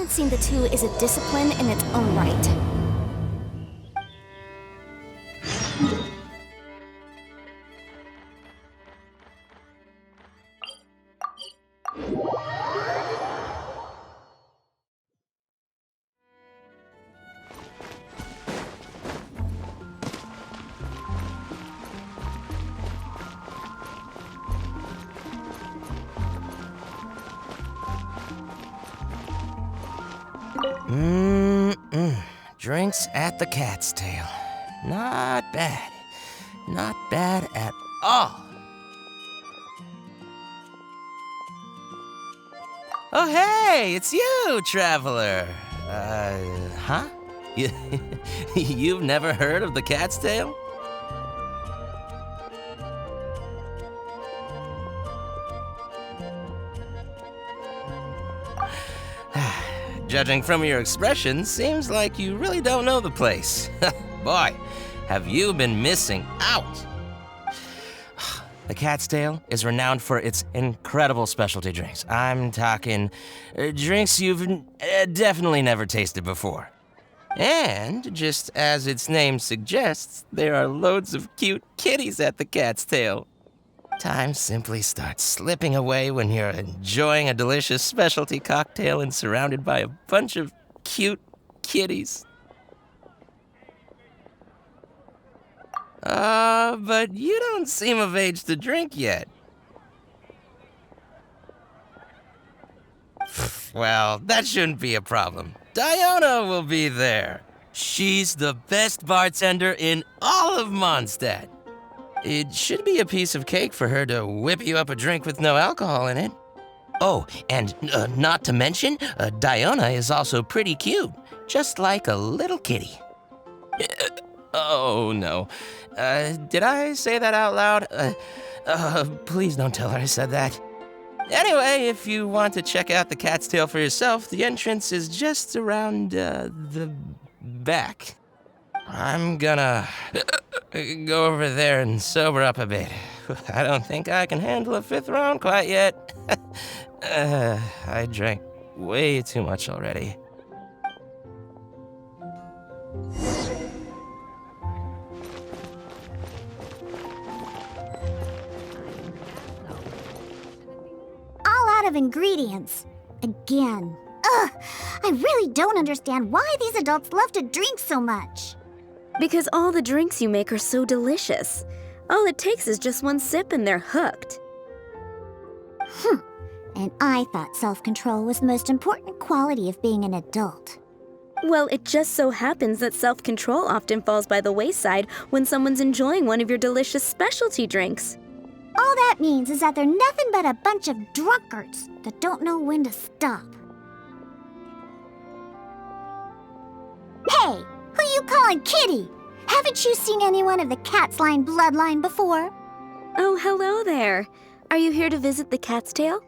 balancing the two is a discipline in its own right. Drinks at the Cat's Tail. Not bad. Not bad at all. Oh, hey, it's you, traveler. Huh? You've never heard of the Cat's Tail? Judging from your expression, seems like you really don't know the place. Boy, have you been missing out. The Cat's Tail is renowned for its incredible specialty drinks. I'm talking drinks you've definitely never tasted before. And, just as its name suggests, there are loads of cute kitties at the Cat's Tail. Time simply starts slipping away when you're enjoying a delicious specialty cocktail and surrounded by a bunch of cute kitties. But you don't seem of age to drink yet. Well, that shouldn't be a problem. Diona will be there. She's the best bartender in all of Mondstadt. It should be a piece of cake for her to whip you up a drink with no alcohol in it. Oh, and not to mention, Diona is also pretty cute, just like a little kitty. Oh, no. Did I say that out loud? Please don't tell her I said that. Anyway, if you want to check out the Cat's Tail for yourself, the entrance is just around, the back. I'm gonna go over there and sober up a bit. I don't think I can handle a 5th round quite yet. I drank way too much already. All out of ingredients. Again. Ugh! I really don't understand why these adults love to drink so much. Because all the drinks you make are so delicious. All it takes is just one sip and they're hooked. And I thought self-control was the most important quality of being an adult. Well, it just so happens that self-control often falls by the wayside when someone's enjoying one of your delicious specialty drinks. All that means is that they're nothing but a bunch of drunkards that don't know when to stop. Hey, who you calling kitty? Haven't you seen anyone of the Cat's Line bloodline before? Oh, hello there. Are you here to visit the Cat's Tail?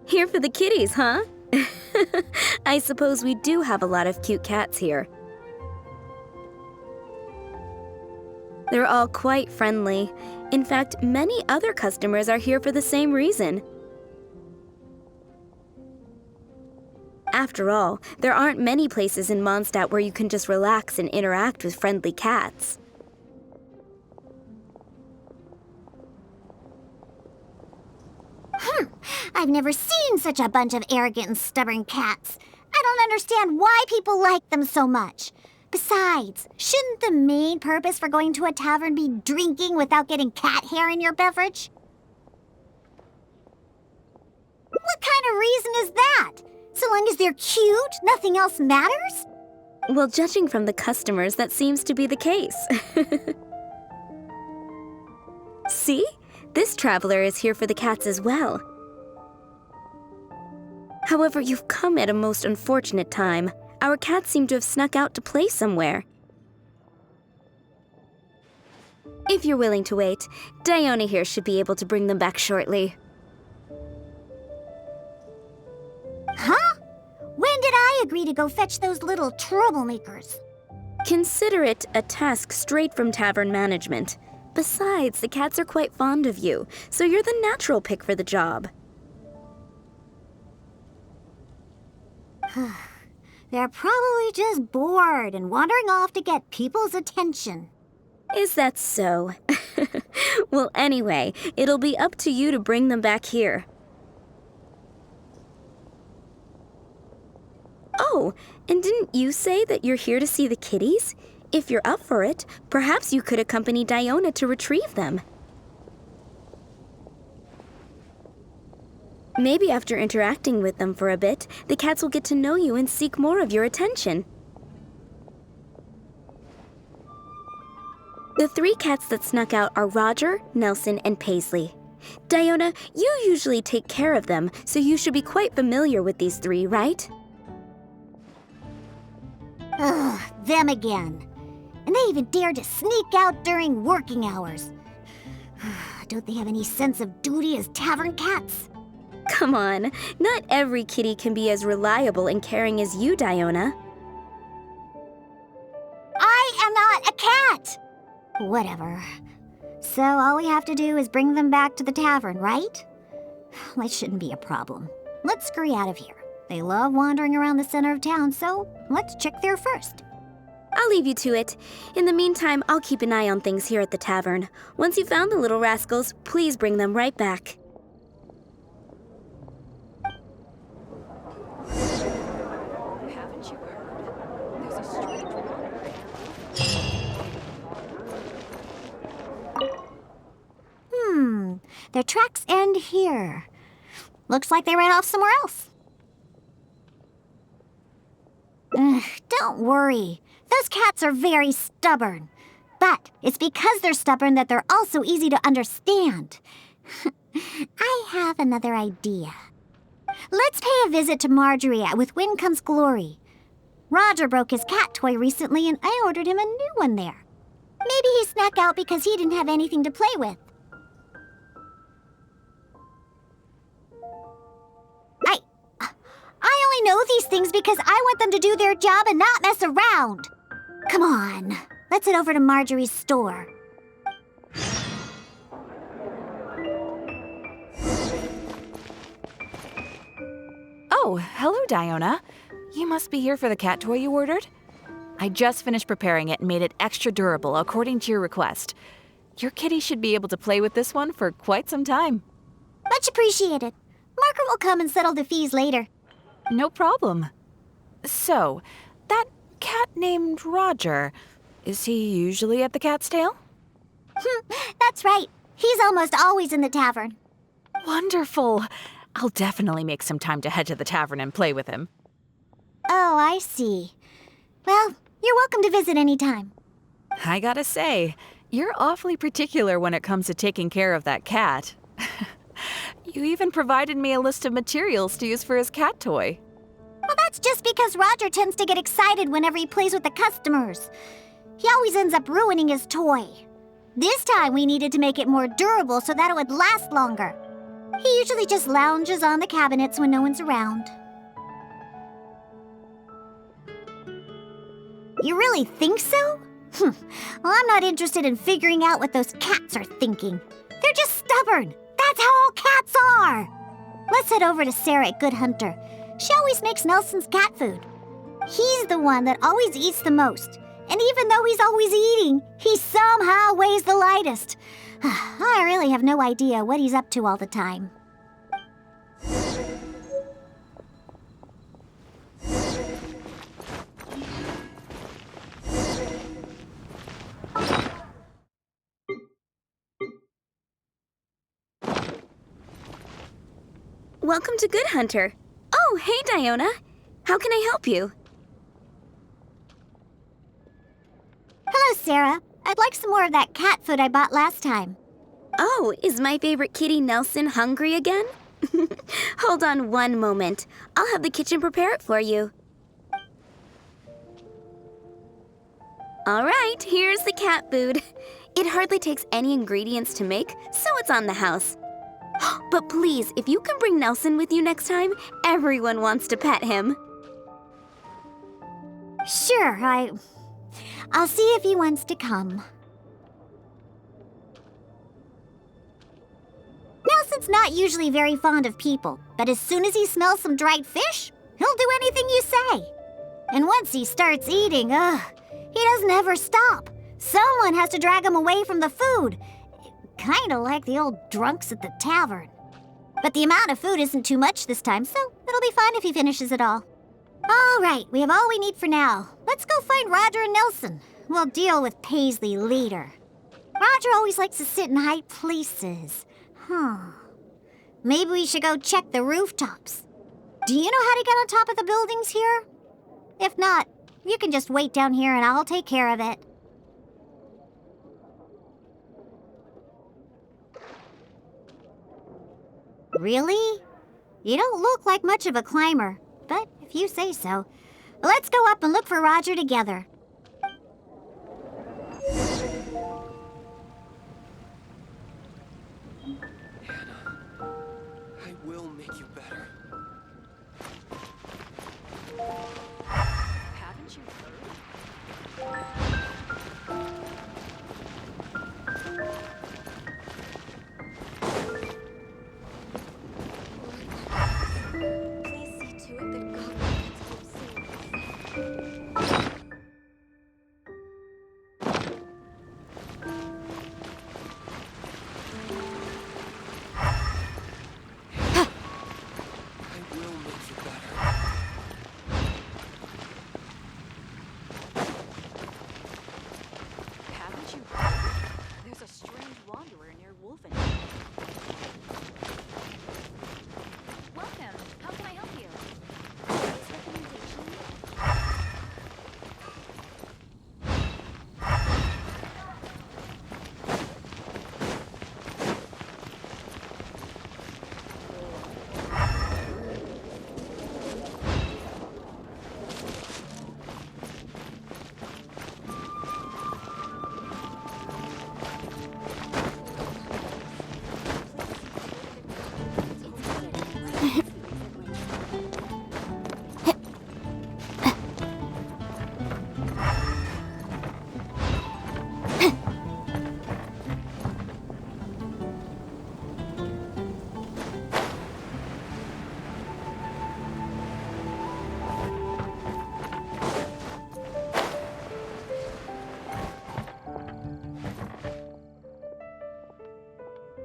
Here for the kitties, huh? I suppose we do have a lot of cute cats here. They're all quite friendly. In fact, many other customers are here for the same reason. After all, there aren't many places in Mondstadt where you can just relax and interact with friendly cats. I've never seen such a bunch of arrogant and stubborn cats. I don't understand why people like them so much. Besides, shouldn't the main purpose for going to a tavern be drinking without getting cat hair in your beverage? What kind of reason is that? So long as they're cute, nothing else matters? Well, judging from the customers, that seems to be the case. See? This traveler is here for the cats as well. However, you've come at a most unfortunate time. Our cats seem to have snuck out to play somewhere. If you're willing to wait, Diona here should be able to bring them back shortly. Huh? When did I agree to go fetch those little troublemakers? Consider it a task straight from tavern management. Besides, the cats are quite fond of you, so you're the natural pick for the job. They're probably just bored and wandering off to get people's attention. Is that so? Well, anyway, it'll be up to you to bring them back here. Oh, and didn't you say that you're here to see the kitties? If you're up for it, perhaps you could accompany Diona to retrieve them. Maybe after interacting with them for a bit, the cats will get to know you and seek more of your attention. The 3 cats that snuck out are Roger, Nelson, and Paisley. Diona, you usually take care of them, so you should be quite familiar with these 3, right? Ugh, them again. And they even dare to sneak out during working hours. Don't they have any sense of duty as tavern cats? Come on, not every kitty can be as reliable and caring as you, Diona. I am not a cat! Whatever. So all we have to do is bring them back to the tavern, right? That shouldn't be a problem. Let's scurry out of here. They love wandering around the center of town, so let's check there first. I'll leave you to it. In the meantime, I'll keep an eye on things here at the tavern. Once you've found the little rascals, please bring them right back. Haven't you heard? There's a strange wanderer. Their tracks end here. Looks like they ran off somewhere else. Don't worry. Those cats are very stubborn. But it's because they're stubborn that they're also easy to understand. I have another idea. Let's pay a visit to Marjorie at With Wind Comes Glory. Roger broke his cat toy recently and I ordered him a new one there. Maybe he snuck out because he didn't have anything to play with. I only know these things because I want them to do their job and not mess around. Come on, let's head over to Marjorie's store. Oh, hello, Diona. You must be here for the cat toy you ordered. I just finished preparing it and made it extra durable according to your request. Your kitty should be able to play with this one for quite some time. Much appreciated. Margaret will come and settle the fees later. No problem. So, that cat named Roger, is he usually at the Cat's Tail? That's right. He's almost always in the tavern. Wonderful. I'll definitely make some time to head to the tavern and play with him. Oh, I see. Well, you're welcome to visit anytime. I gotta say, you're awfully particular when it comes to taking care of that cat. You even provided me a list of materials to use for his cat toy. Well, that's just because Roger tends to get excited whenever he plays with the customers. He always ends up ruining his toy. This time we needed to make it more durable so that it would last longer. He usually just lounges on the cabinets when no one's around. You really think so? Well, I'm not interested in figuring out what those cats are thinking. They're just stubborn. That's how all cats are. Let's head over to Sarah at Good Hunter. She always makes Nelson's cat food. He's the one that always eats the most. And even though he's always eating, he somehow weighs the lightest. I really have no idea what he's up to all the time. Welcome to Good Hunter. Oh, hey, Diona. How can I help you? Hello, Sarah. I'd like some more of that cat food I bought last time. Oh, is my favorite kitty Nelson hungry again? Hold on one moment. I'll have the kitchen prepare it for you. All right, here's the cat food. It hardly takes any ingredients to make, so it's on the house. But please, if you can bring Nelson with you next time, everyone wants to pet him. Sure, I I'll see if he wants to come. Nelson's not usually very fond of people, but as soon as he smells some dried fish, he'll do anything you say. And once he starts eating, he doesn't ever stop. Someone has to drag him away from the food. Kinda like the old drunks at the tavern. But the amount of food isn't too much this time, so it'll be fine if he finishes it all. All right, we have all we need for now. Let's go find Roger and Nelson. We'll deal with Paisley later. Roger always likes to sit in high places. Maybe we should go check the rooftops. Do you know how to get on top of the buildings here? If not, you can just wait down here and I'll take care of it. Really? You don't look like much of a climber, but if you say so. Let's go up and look for Roger together. I will make you better. Haven't you heard? Please see to it that God gets hope soon. I will make you better. Haven't you heard? There's a strange wanderer near Wolfen. Welcome. How can I help you? Please recommendation.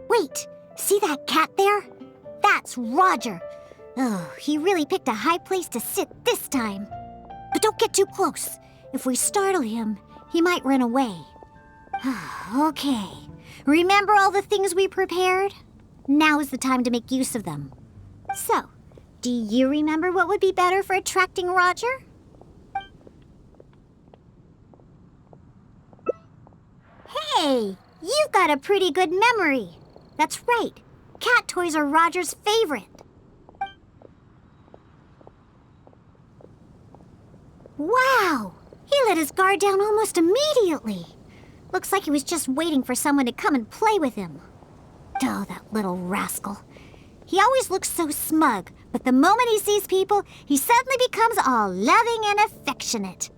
Wait, see that cat there? That's Roger. Oh, he really picked a high place to sit this time. But don't get too close. If we startle him, he might run away. Okay. Remember all the things we prepared? Now is the time to make use of them. So, do you remember what would be better for attracting Roger? Hey, you've got a pretty good memory. That's right. Cat toys are Roger's favorite. Wow! He let his guard down almost immediately. Looks like he was just waiting for someone to come and play with him. Oh, that little rascal. He always looks so smug, but the moment he sees people, he suddenly becomes all loving and affectionate.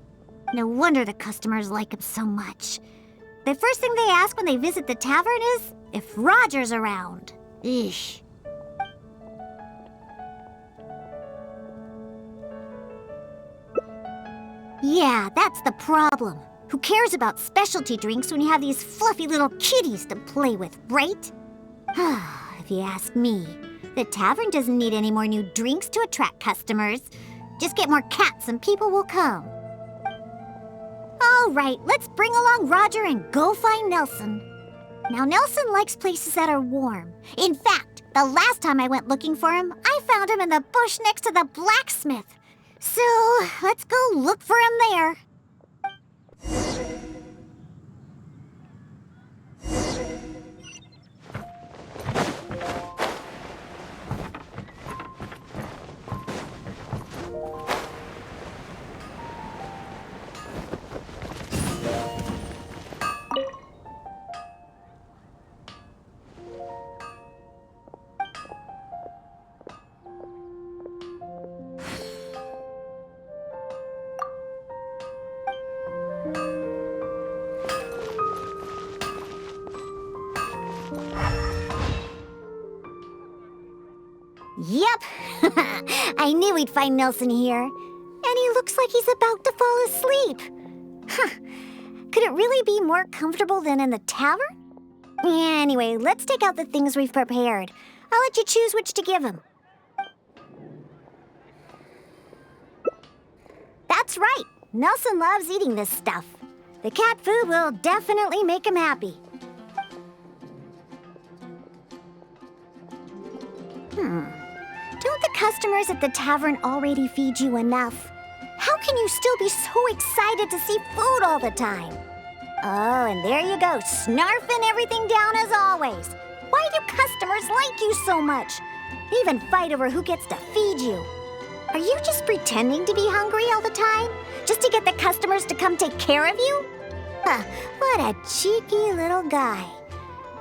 No wonder the customers like him so much. The first thing they ask when they visit the tavern is if Roger's around. Eesh. Yeah, that's the problem. Who cares about specialty drinks when you have these fluffy little kitties to play with, right? If you ask me, the tavern doesn't need any more new drinks to attract customers. Just get more cats and people will come. All right, let's bring along Roger and go find Nelson. Now, Nelson likes places that are warm. In fact, the last time I went looking for him, I found him in the bush next to the blacksmith. So, let's go look for him there. Yep. I knew we'd find Nelson here. And he looks like he's about to fall asleep. Huh. Could it really be more comfortable than in the tavern? Anyway, let's take out the things we've prepared. I'll let you choose which to give him. That's right. Nelson loves eating this stuff. The cat food will definitely make him happy. Don't the customers at the tavern already feed you enough? How can you still be so excited to see food all the time? Oh, and there you go, snarfing everything down as always. Why do customers like you so much? They even fight over who gets to feed you. Are you just pretending to be hungry all the time? Just to get the customers to come take care of you? Huh, what a cheeky little guy.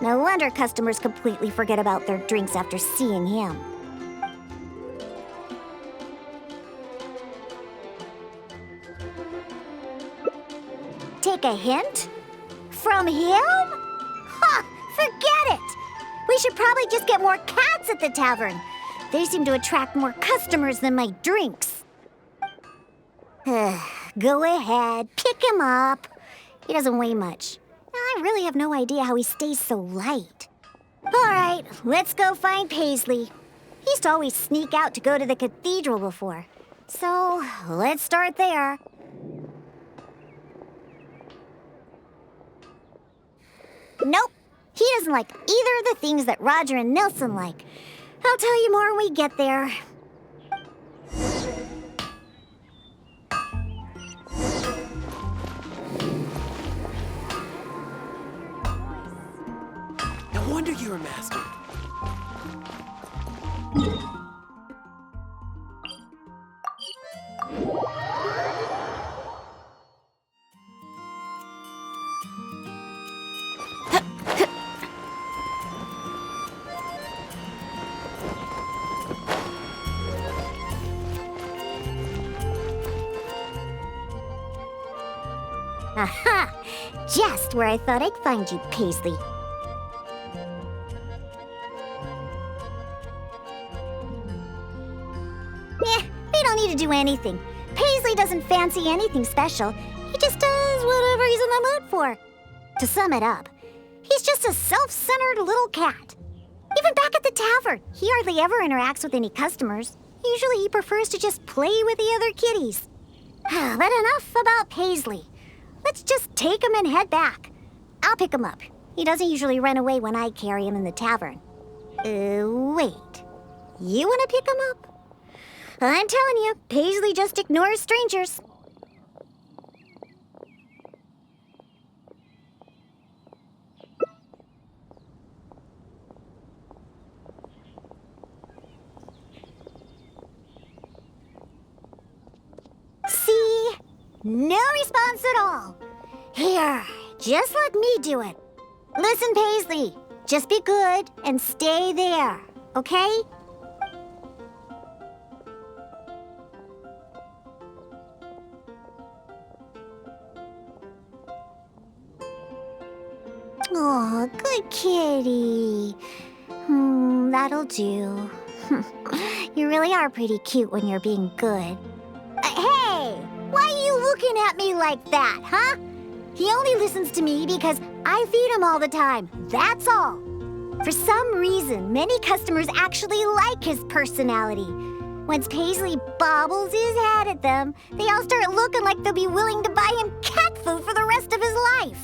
No wonder customers completely forget about their drinks after seeing him. Take a hint? From him? Ha! Forget it! We should probably just get more cats at the tavern. They seem to attract more customers than my drinks. Go ahead, pick him up. He doesn't weigh much. I really have no idea how he stays so light. All right, let's go find Paisley. He used to always sneak out to go to the cathedral before. So, let's start there. Nope, he doesn't like either of the things that Roger and Nelson like. I'll tell you more when we get there. No wonder you're a master. Aha! Just where I thought I'd find you, Paisley. We don't need to do anything. Paisley doesn't fancy anything special. He just does whatever he's in the mood for. To sum it up, he's just a self-centered little cat. Even back at the tavern, he hardly ever interacts with any customers. Usually he prefers to just play with the other kitties. But enough about Paisley. Let's just take him and head back. I'll pick him up. He doesn't usually run away when I carry him in the tavern. Wait. You want to pick him up? I'm telling you, Paisley just ignores strangers. See? No response at all. Here, just let me do it. Listen, Paisley, just be good and stay there, okay? Oh, good kitty. That'll do. You really are pretty cute when you're being good. Hey! Why are you looking at me like that, huh? He only listens to me because I feed him all the time. That's all. For some reason, many customers actually like his personality. Once Paisley bobbles his head at them, they all start looking like they'll be willing to buy him cat food for the rest of his life.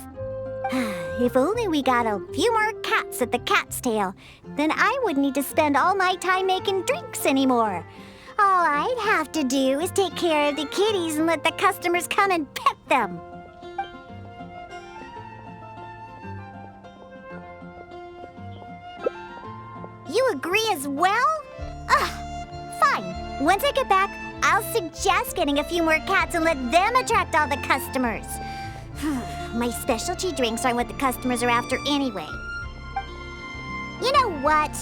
If only we got a few more cats at the Cat's Tail, then I wouldn't need to spend all my time making drinks anymore. All I'd have to do is take care of the kitties and let the customers come and pet them. You agree as well? Fine. Once I get back, I'll suggest getting a few more cats and let them attract all the customers. My specialty drinks aren't what the customers are after anyway. You know what?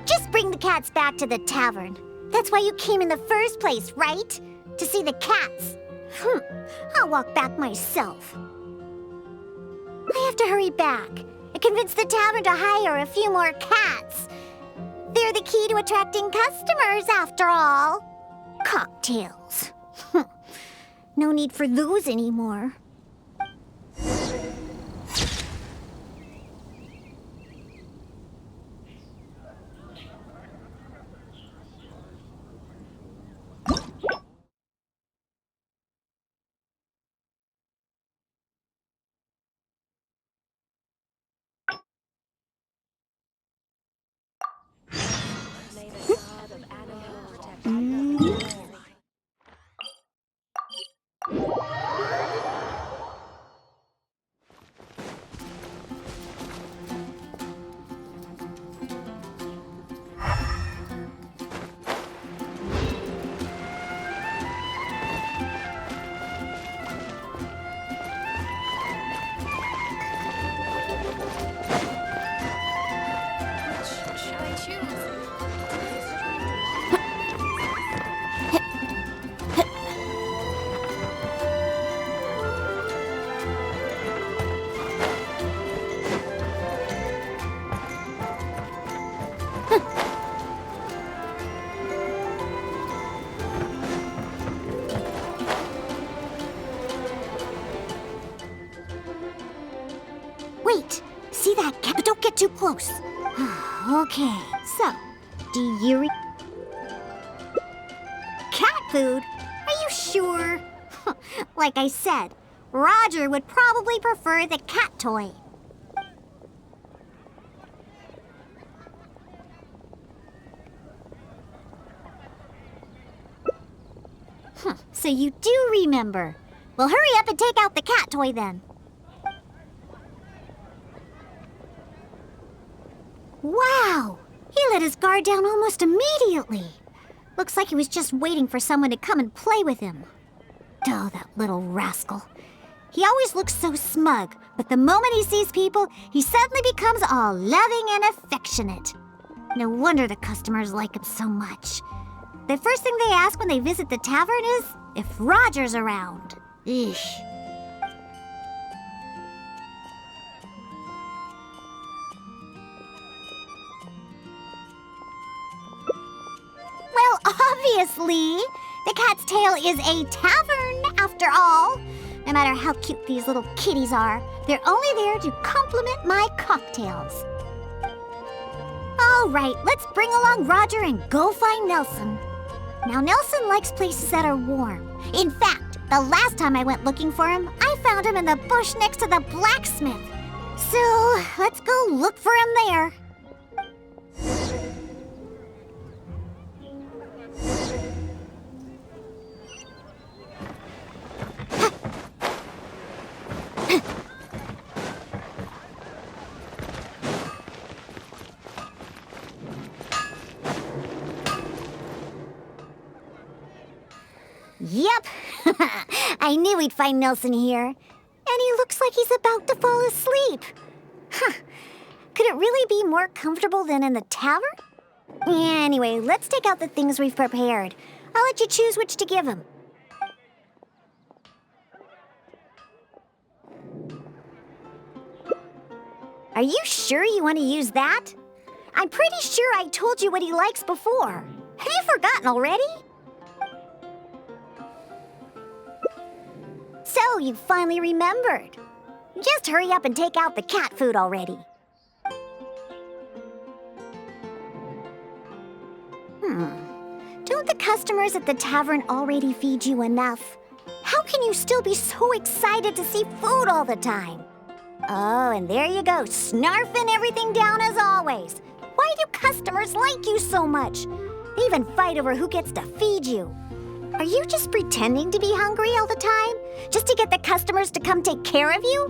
Just bring the cats back to the tavern. That's why you came in the first place, right? To see the cats. I'll walk back myself. I have to hurry back and convince the tavern to hire a few more cats. They're the key to attracting customers, after all. Cocktails. No need for those anymore. Wait, see that cat? But don't get too close. Okay, so, do you cat food? Are you sure? Like I said, Roger would probably prefer the cat toy. So you do remember. Well, hurry up and take out the cat toy then. Wow! He let his guard down almost immediately. Looks like he was just waiting for someone to come and play with him. Oh, that little rascal. He always looks so smug, but the moment he sees people, he suddenly becomes all loving and affectionate. No wonder the customers like him so much. The first thing they ask when they visit the tavern is if Roger's around. Eesh. Well, obviously, the Cat's Tail is a tavern, after all. No matter how cute these little kitties are, they're only there to compliment my cocktails. All right, let's bring along Roger and go find Nelson. Now, Nelson likes places that are warm. In fact, the last time I went looking for him, I found him in the bush next to the blacksmith. So, let's go look for him there. Yep, I knew we'd find Nelson here. And he looks like he's about to fall asleep. Huh. Could it really be more comfortable than in the tavern? Anyway, let's take out the things we've prepared. I'll let you choose which to give him. Are you sure you want to use that? I'm pretty sure I told you what he likes before. Have you forgotten already? So, you finally remembered. Just hurry up and take out the cat food already. Don't the customers at the tavern already feed you enough? How can you still be so excited to see food all the time? Oh, and there you go, snarfing everything down as always. Why do customers like you so much? They even fight over who gets to feed you. Are you just pretending to be hungry all the time? Just to get the customers to come take care of you?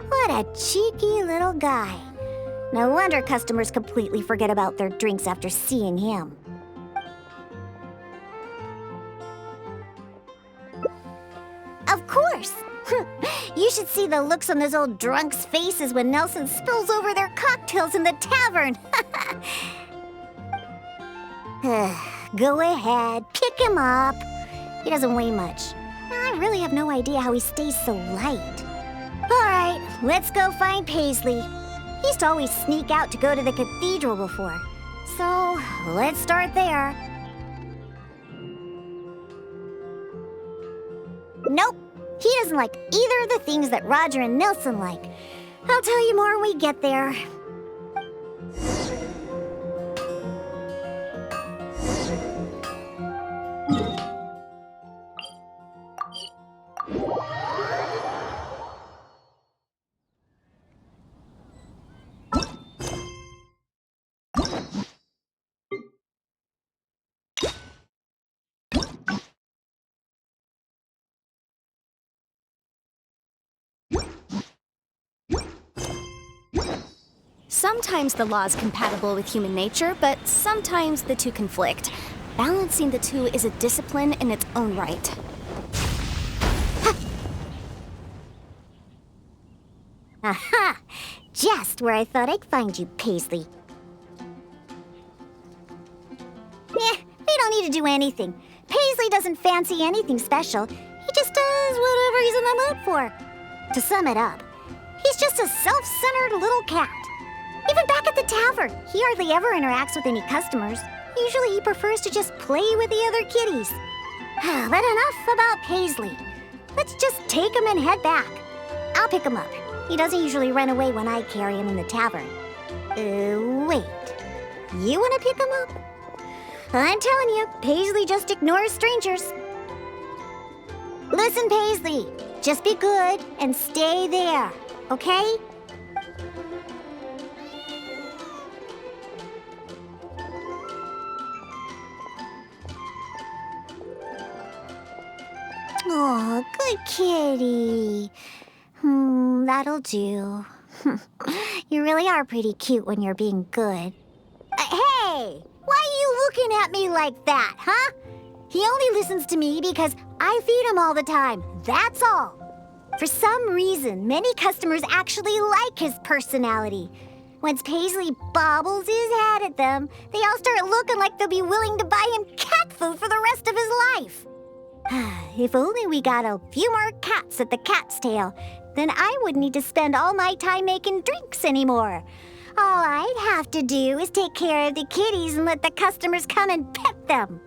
What a cheeky little guy. No wonder customers completely forget about their drinks after seeing him. Of course! You should see the looks on those old drunks' faces when Nelson spills over their cocktails in the tavern. Go ahead, pick him up. He doesn't weigh much. I really have no idea how he stays so light. All right, let's go find Paisley. He used to always sneak out to go to the cathedral before. So, let's start there. Nope, he doesn't like either of the things that Roger and Nelson like. I'll tell you more when we get there. Sometimes the law is compatible with human nature, but sometimes the two conflict. Balancing the two is a discipline in its own right. Aha! Just where I thought I'd find you, Paisley. We don't need to do anything. Paisley doesn't fancy anything special. He just does whatever he's in the mood for. To sum it up, he's just a self-centered little cat. Even back at the tavern, he hardly ever interacts with any customers. Usually he prefers to just play with the other kitties. But enough about Paisley. Let's just take him and head back. I'll pick him up. He doesn't usually run away when I carry him in the tavern. Wait. You want to pick him up? I'm telling you, Paisley just ignores strangers. Listen, Paisley. Just be good and stay there, okay? Oh, good kitty. That'll do. You really are pretty cute when you're being good. Hey! Why are you looking at me like that, huh? He only listens to me because I feed him all the time. That's all. For some reason, many customers actually like his personality. Once Paisley bobbles his head at them, they all start looking like they'll be willing to buy him cat food for the rest of his life. If only we got a few more cats at the cat's tail, then I wouldn't need to spend all my time making drinks anymore. All I'd have to do is take care of the kitties and let the customers come and pet them.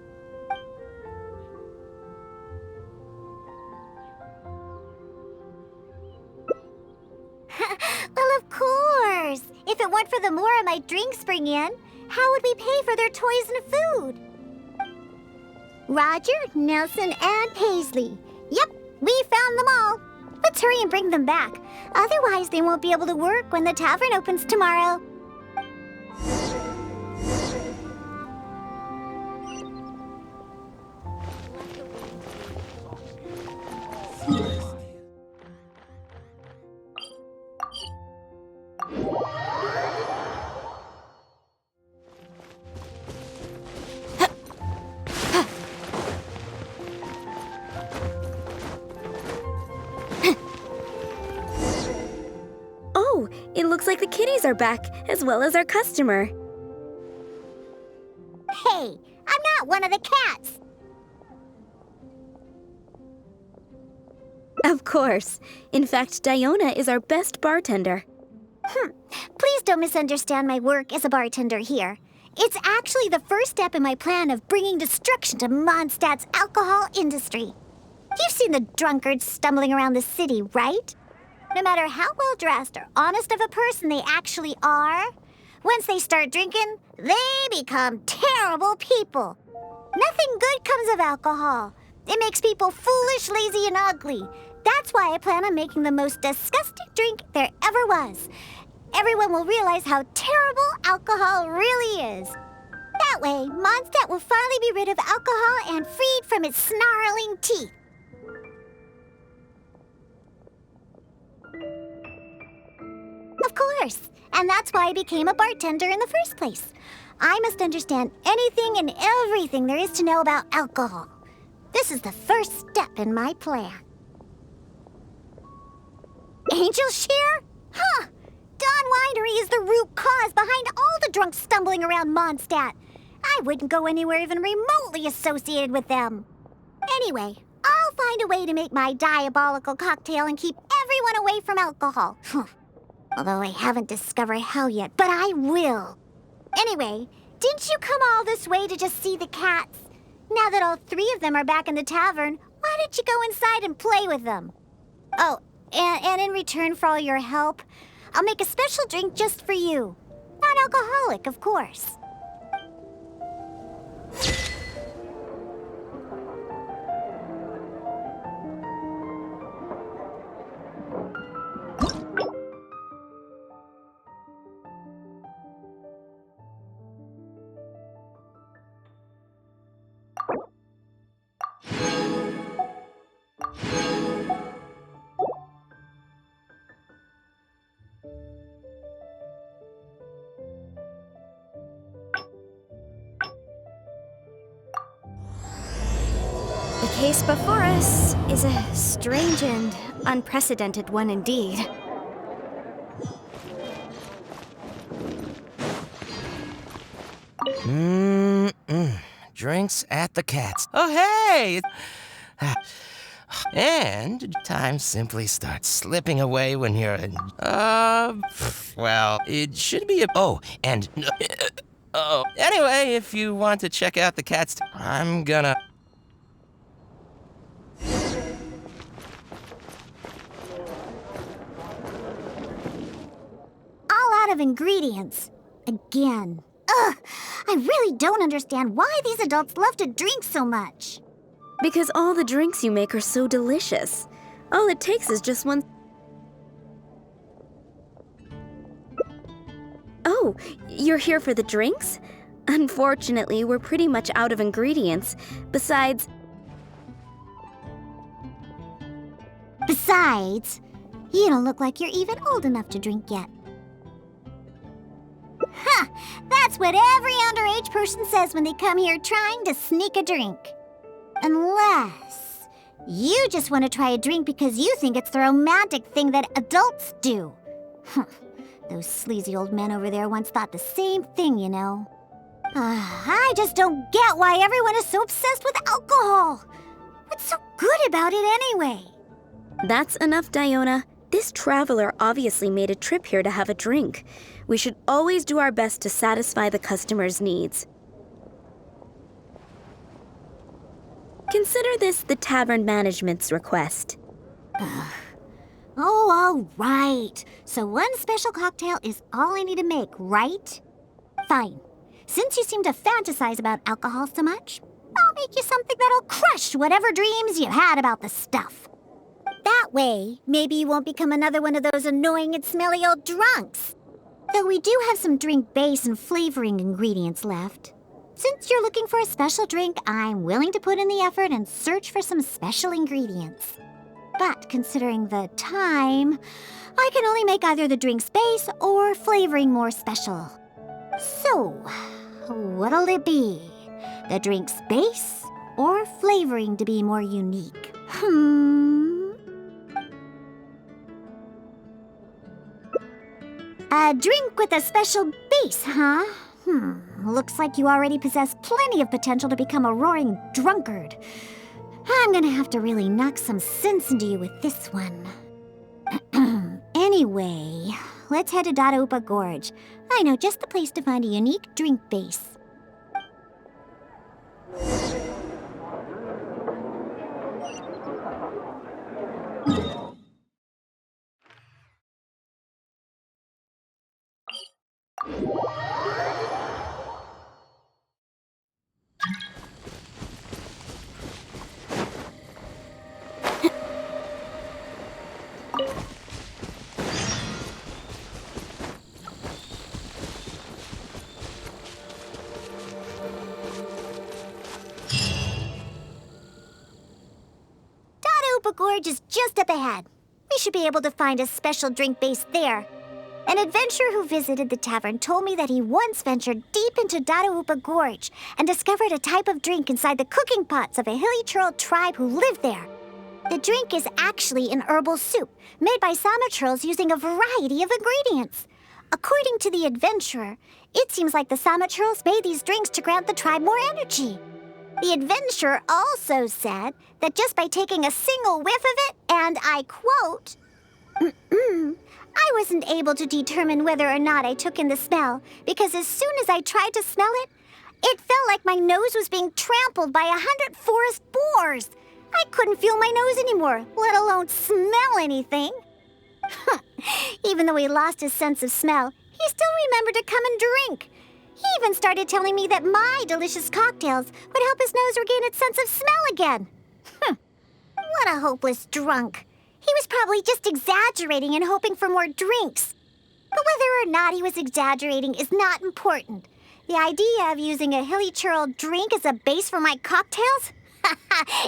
Well, of course. If it weren't for the more my drinks bring in, how would we pay for their toys and food? Roger, Nelson, and Paisley. Yep, we found them all. Let's hurry and bring them back. Otherwise, they won't be able to work when the tavern opens tomorrow. Oh, it looks like the kitties are back, as well as our customer. Hey, I'm not one of the cats. Of course. In fact, Diona is our best bartender. Please don't misunderstand my work as a bartender here. It's actually the first step in my plan of bringing destruction to Mondstadt's alcohol industry. You've seen the drunkards stumbling around the city, right? No matter how well-dressed or honest of a person they actually are, once they start drinking, they become terrible people. Nothing good comes of alcohol. It makes people foolish, lazy, and ugly. That's why I plan on making the most disgusting drink there ever was. Everyone will realize how terrible alcohol really is. That way, Mondstadt will finally be rid of alcohol and freed from its snarling teeth. Of course, and that's why I became a bartender in the first place. I must understand anything and everything there is to know about alcohol. This is the first step in my plan. Angel Shear? Huh! Dawn Winery is the root cause behind all the drunks stumbling around Mondstadt. I wouldn't go anywhere even remotely associated with them. Anyway, I'll find a way to make my diabolical cocktail and keep everyone away from alcohol. Although I haven't discovered how yet, but I will. Anyway, Didn't you come all this way to just see the cats? Now that all three of them are back in the tavern, why don't you go inside and play with them? Oh, and in return for all your help, I'll make a special drink just for you. Non-alcoholic, of course. The case before us is a strange and unprecedented one indeed. Drinks at the Cats. Oh, hey! And time simply starts slipping away when you're in... well, it should be a... Oh, and... oh, anyway, if you want to check out the Cats, I'm gonna... All out of ingredients. Again. Ugh! I really don't understand why these adults love to drink so much. Because all the drinks you make are so delicious. All it takes is just one... Oh, you're here for the drinks? Unfortunately, we're pretty much out of ingredients. Besides, you don't look like you're even old enough to drink yet. Huh! That's what every underage person says when they come here trying to sneak a drink. Unless you just want to try a drink because you think it's the romantic thing that adults do. Those sleazy old men over there once thought the same thing, you know. I just don't get why everyone is so obsessed with alcohol. What's so good about it anyway? that's enough, Diona. This traveler obviously made a trip here to have a drink. We should always do our best to satisfy the customer's needs. Consider this the tavern management's request. Oh, all right. So one special cocktail is all I need to make, right? Fine. Since you seem to fantasize about alcohol so much, I'll make you something that'll crush whatever dreams you had about the stuff. That way, maybe you won't become another one of those annoying and smelly old drunks. Though we do have some drink base and flavoring ingredients left. Since you're looking for a special drink, I'm willing to put in the effort and search for some special ingredients. But considering the time, I can only make either the drink's base or flavoring more special. So, what'll it be? The drink's base or flavoring to be more unique? A drink with a special base, huh? Looks like you already possess plenty of potential to become a roaring drunkard. I'm gonna have to really knock some sense into you with this one. Anyway, let's head to Diona Gorge. I know just the place to find a unique drink base. Gorge is just up ahead. We should be able to find a special drink base there. An adventurer who visited the tavern told me that he once ventured deep into Diona Gorge and discovered a type of drink inside the cooking pots of a hilly churl tribe who lived there. The drink is actually an herbal soup made by Sama churls using a variety of ingredients. According to the adventurer, it seems like the Sama churls made these drinks to grant the tribe more energy. The adventurer also said that just by taking a single whiff of it, and I quote, I wasn't able to determine whether or not I took in the smell because as soon as I tried to smell it, it felt like my nose was being trampled by 100 forest boars. I couldn't feel my nose anymore, let alone smell anything. Even though he lost his sense of smell, he still remembered to come and drink. He even started telling me that my delicious cocktails would help his nose regain its sense of smell again. What a hopeless drunk. He was probably just exaggerating and hoping for more drinks. But whether or not he was exaggerating is not important. The idea of using a hilly churl drink as a base for my cocktails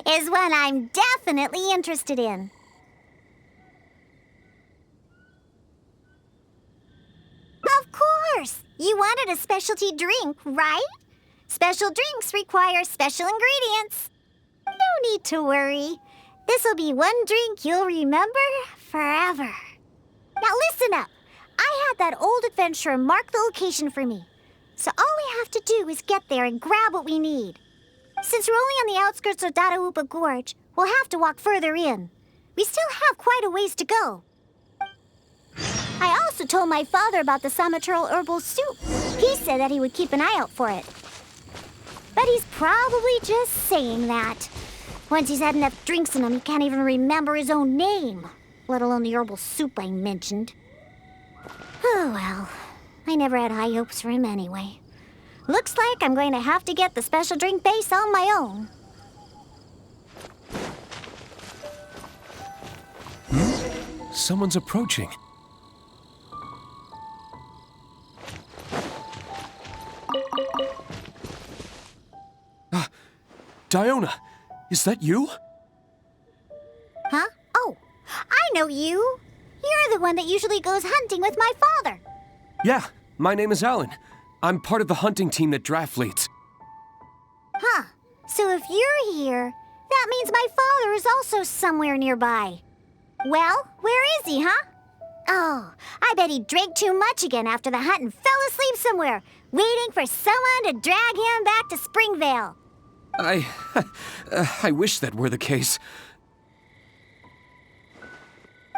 is one I'm definitely interested in. Of course! You wanted a specialty drink, right? Special drinks require special ingredients. No need to worry. This'll be one drink you'll remember forever. Now listen up. I had that old adventurer mark the location for me. So all we have to do is get there and grab what we need. Since we're only on the outskirts of Dadaupa Gorge, we'll have to walk further in. We still have quite a ways to go. I also told my father about the Samaturl herbal soup. He said that he would keep an eye out for it. But he's probably just saying that. Once he's had enough drinks in him, he can't even remember his own name, let alone the herbal soup I mentioned. Oh well, I never had high hopes for him anyway. Looks like I'm going to have to get the special drink base on my own. Someone's approaching. Diona, is that you? Huh? Oh, I know you. You're the one that usually goes hunting with my father. Yeah, my name is Alan. I'm part of the hunting team that Draft leads. Huh. So if you're here, that means my father is also somewhere nearby. Well, where is he, huh? Oh, I bet he drank too much again after the hunt and fell asleep somewhere, waiting for someone to drag him back to Springvale. I wish that were the case.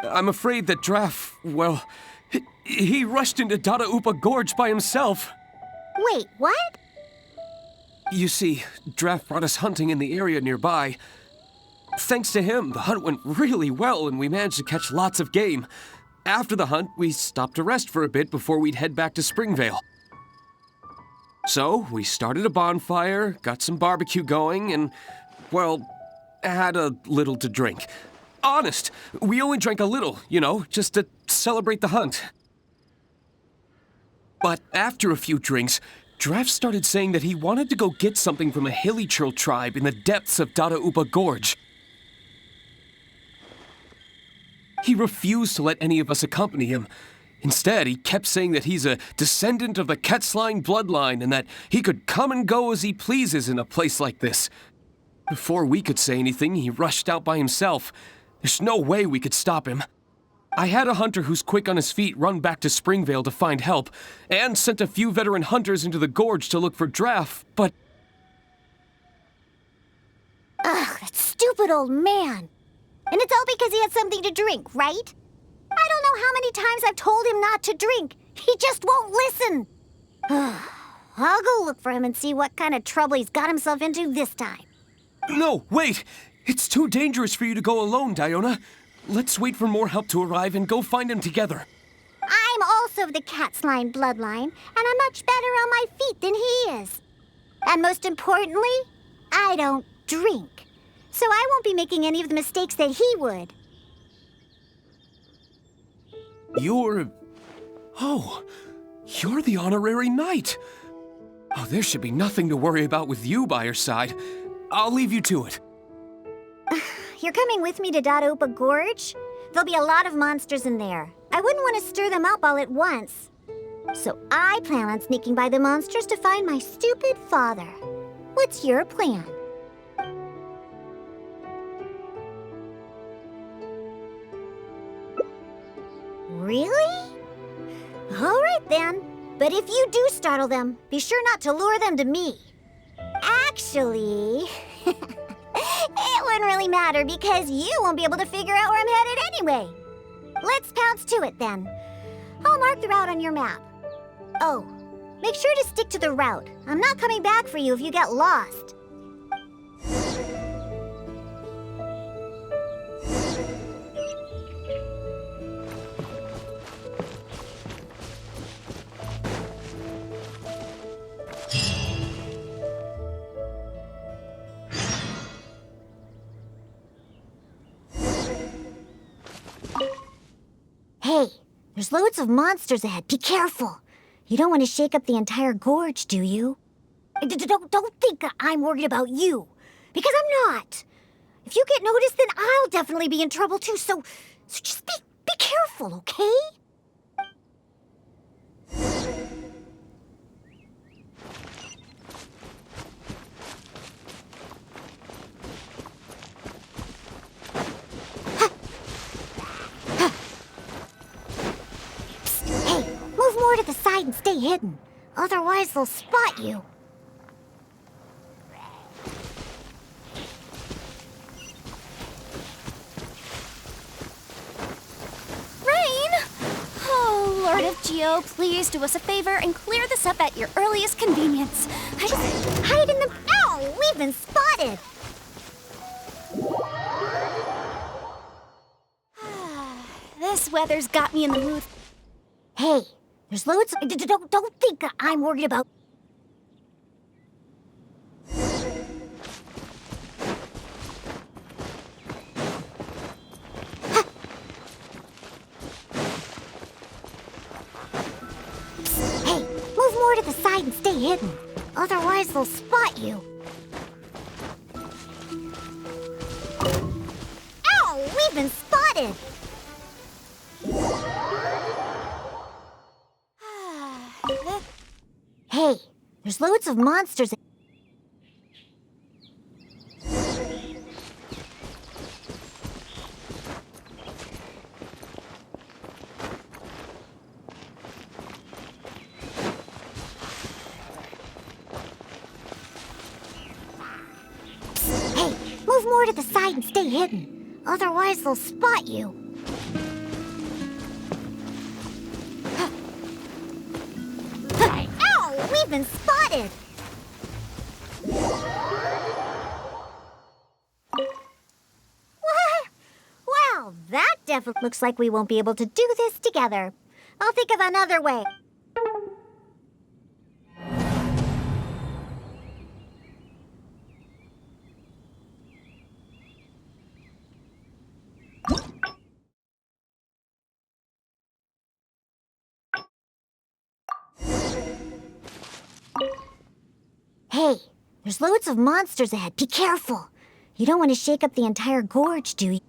I'm afraid that Draft, well, he rushed into Dadaupa Gorge by himself. Wait, what? You see, Draft brought us hunting in the area nearby. Thanks to him, the hunt went really well and we managed to catch lots of game. After the hunt, we stopped to rest for a bit before we'd head back to Springvale. So, we started a bonfire, got some barbecue going, and, well, had a little to drink. Honest, we only drank a little, just to celebrate the hunt. But after a few drinks, Draft started saying that he wanted to go get something from a hilly churl tribe in the depths of Dadaupa Gorge. He refused to let any of us accompany him. Instead, he kept saying that he's a descendant of the Quetzline bloodline and that he could come and go as he pleases in a place like this. Before we could say anything, he rushed out by himself. There's no way we could stop him. I had a hunter who's quick on his feet run back to Springvale to find help, and sent a few veteran hunters into the gorge to look for Draft, but... Ugh, that stupid old man. And it's all because he had something to drink, right? I don't know how many times I've told him not to drink. He just won't listen. I'll go look for him and see what kind of trouble he's got himself into this time. No, wait! It's too dangerous for you to go alone, Diona. Let's wait for more help to arrive and go find him together. I'm also of the Quetzline bloodline, and I'm much better on my feet than he is. And most importantly, I don't drink. So I won't be making any of the mistakes that he would. You're the honorary knight. Oh, there should be nothing to worry about with you by your side. I'll leave you to it. You're coming with me to Dadaupa Gorge? There'll be a lot of monsters in there. I wouldn't want to stir them up all at once. So I plan on sneaking by the monsters to find my stupid father. What's your plan? Really? All right then. But if you do startle them, be sure not to lure them to me. Actually, it wouldn't really matter because you won't be able to figure out where I'm headed anyway. Let's pounce to it then. I'll mark the route on your map. Oh, make sure to stick to the route. I'm not coming back for you if you get lost. Hey, there's loads of monsters ahead. Be careful. You don't want to shake up the entire gorge, do you? Don't think I'm worried about you, because I'm not. If you get noticed, then I'll definitely be in trouble too, so just be careful, okay? Hey, move more to the side and stay hidden. Otherwise, they'll spot you. Lord of Geo, please do us a favor and clear this up at your earliest convenience. I just hide in the... Ow! We've been spotted! This weather's got me in the mood. Hey, there's loads of... Don't think I'm worried about... Hey, move more to the side and stay hidden. Otherwise, they'll spot you. Ow! We've been spotted! Hey, there's loads of monsters. Hey, move more to the side and stay hidden. Otherwise, they'll spot you. Ow! We've been spotted! What? Well, that definitely looks like we won't be able to do this together. I'll think of another way. Hey, there's loads of monsters ahead. Be careful. You don't want to shake up the entire gorge, do you?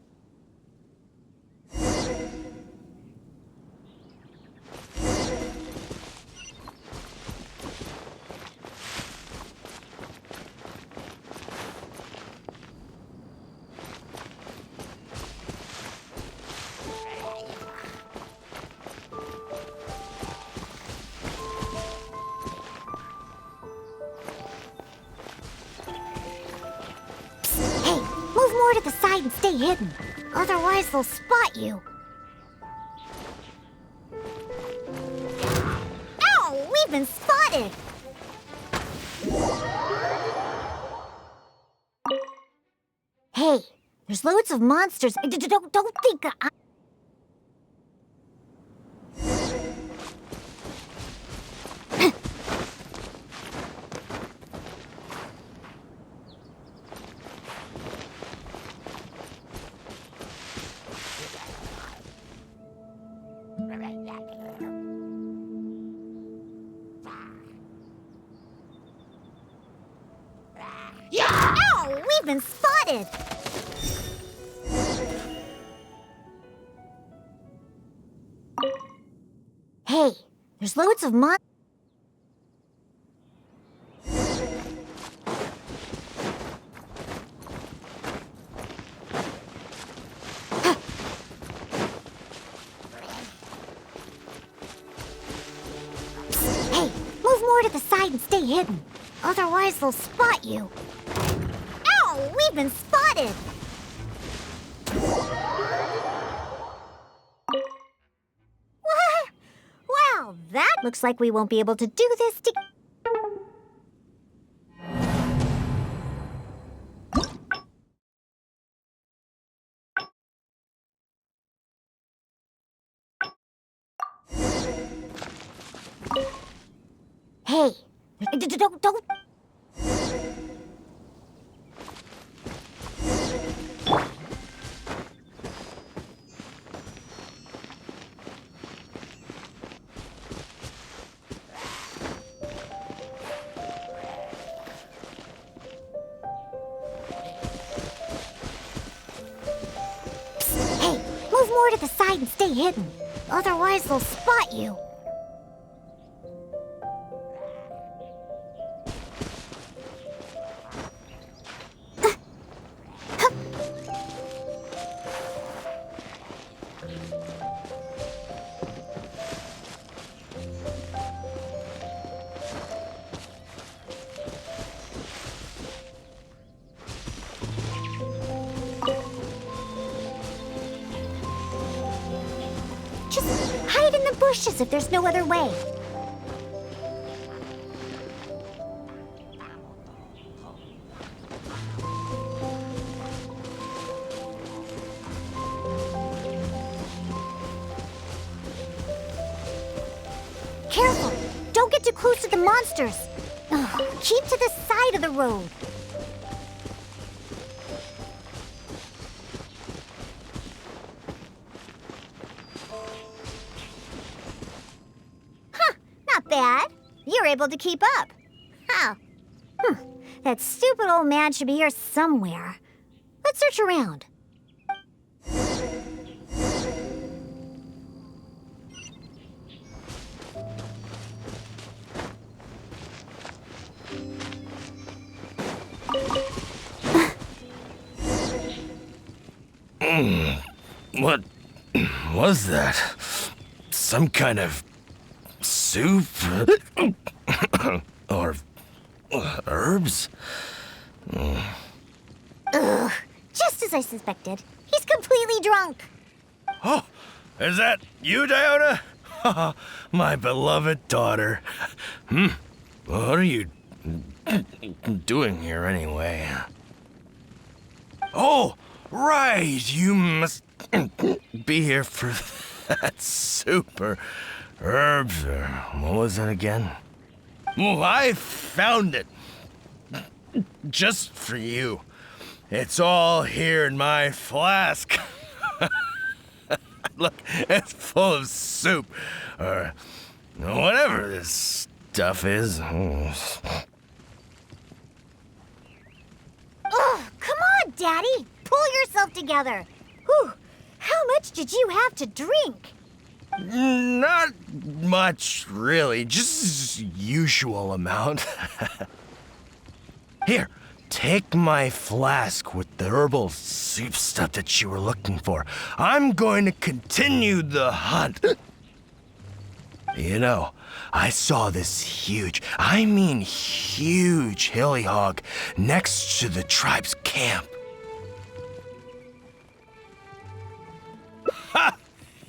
Move more to the side and stay hidden. Otherwise, they'll spot you. Ow! We've been spotted! Hey, there's loads of monsters. Don't think I... Ow! We've been spotted! Hey, there's loads of Hey, move more to the side and stay hidden. Otherwise, they'll spot you. Ow! We've been spotted! What? Looks like we won't be able to do this to... Hey, don't... Hey, move more to the side and stay hidden. Otherwise, they'll spot you. Just hide in the bushes if there's no other way. Careful! Don't get too close to the monsters. Ugh, keep to the side of the road. Not bad. You're able to keep up. Huh. That stupid old man should be here somewhere. Let's search around. What was that? Some kind of soup? Or herbs? Ugh, just as I suspected. He's completely drunk. Oh, is that you, Diona? My beloved daughter. What are you doing here anyway? Oh, right, you must be here for that soup or herbs or what was it again? Oh, I found it. Just for you. It's all here in my flask. Look, it's full of soup, or whatever this stuff is. Oh, come on, Daddy. Pull yourself together. Whew, how much did you have to drink? Not much, really. Just usual amount. Here, take my flask with the herbal soup stuff that you were looking for. I'm going to continue the hunt. You know, I saw this huge, I mean huge hilly hog next to the tribe's camp. Ha!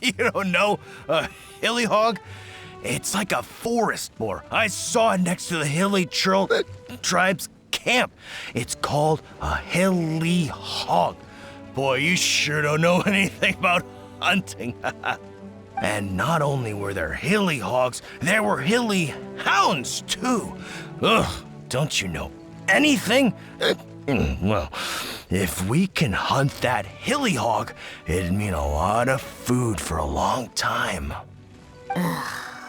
You don't know a hilly hog? It's like a forest boar. I saw it next to the hilly tribe's camp. It's called a hilly hog. Boy, you sure don't know anything about hunting. And not only were there hilly hogs, there were hilly hounds too. Ugh, don't you know anything? Well, if we can hunt that hilly hog, it'd mean a lot of food for a long time.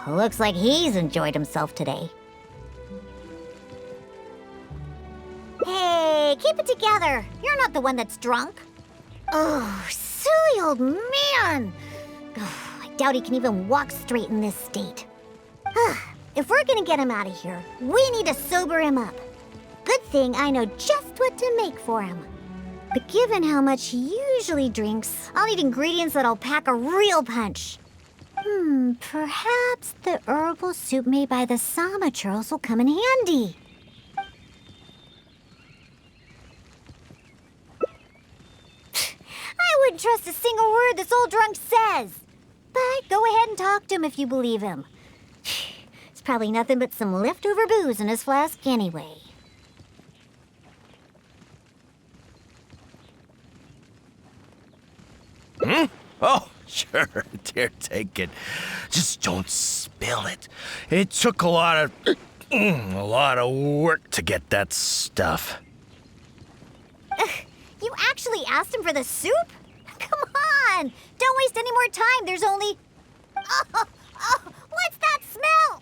Looks like he's enjoyed himself today. Hey, keep it together. You're not the one that's drunk. Oh, silly old man. I doubt he can even walk straight in this state. If we're gonna get him out of here, we need to sober him up. Good thing I know just what to make for him. But given how much he usually drinks, I'll need ingredients that'll pack a real punch. Perhaps the herbal soup made by the Sama churls will come in handy. I wouldn't trust a single word this old drunk says. But go ahead and talk to him if you believe him. probably nothing but some leftover booze in his flask anyway. Oh, sure. Here, take it. Just don't spill it. It took a lot of work to get that stuff. You actually asked him for the soup? Come on! Don't waste any more time. There's only... Oh, what's that smell?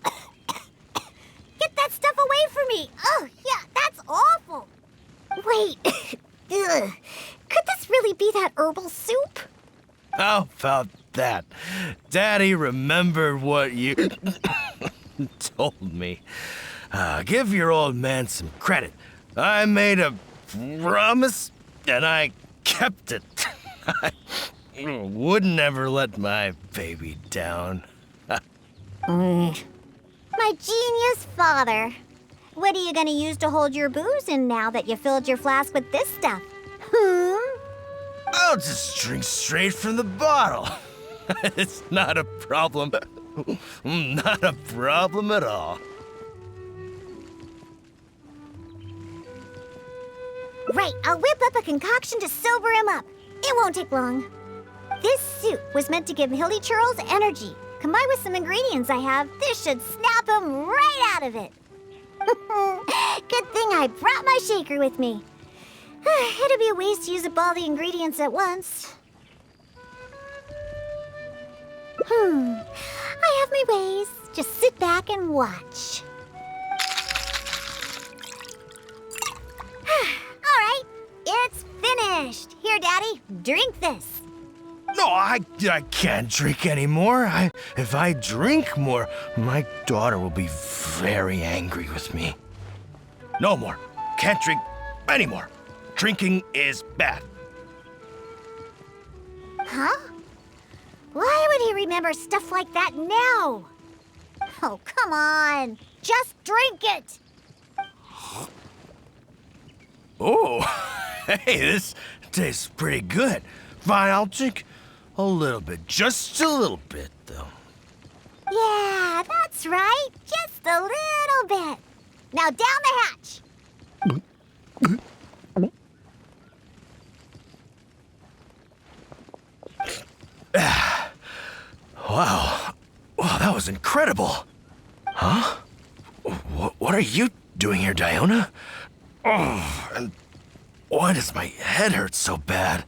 Get that stuff away from me. Oh, yeah, that's awful. Wait. Ugh. Could this really be that herbal soup? How about that? Daddy remembered what you told me. Give your old man some credit. I made a promise, and I kept it. I would never let my baby down. My genius father. What are you gonna use to hold your booze in now that you filled your flask with this stuff? I'll just drink straight from the bottle. It's not a problem. Not a problem at all. Right, I'll whip up a concoction to sober him up. It won't take long. This soup was meant to give Hilly Churls energy. Combined with some ingredients I have, this should snap him right out of it. Good thing I brought my shaker with me. It'd be a waste to use up all the ingredients at once. I have my ways. Just sit back and watch. All right, it's finished. Here, Daddy, drink this. No, I can't drink anymore. If I drink more, my daughter will be very angry with me. No more. Can't drink anymore. Drinking is bad. Huh? Why would he remember stuff like that now? Oh, come on. Just drink it. Oh, hey, this tastes pretty good. Fine, I'll drink a little bit. Just a little bit, though. Yeah, that's right. Just a little bit. Now down the hatch. Wow. Wow, that was incredible. Huh? What are you doing here, Diona? Oh, and why does my head hurt so bad?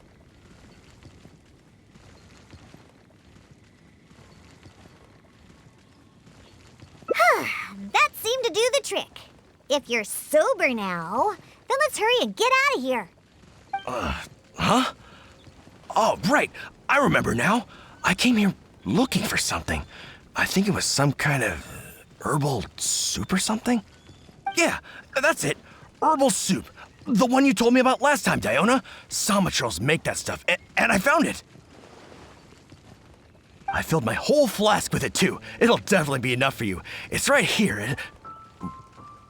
That seemed to do the trick. If you're sober now, then let's hurry and get out of here. Huh? Oh, right. I remember now. I came here looking for something. I think it was some kind of herbal soup or something. Yeah, that's it. Herbal soup. The one you told me about last time, Diona. Samatrals make that stuff, and I found it. I filled my whole flask with it, too. It'll definitely be enough for you. It's right here.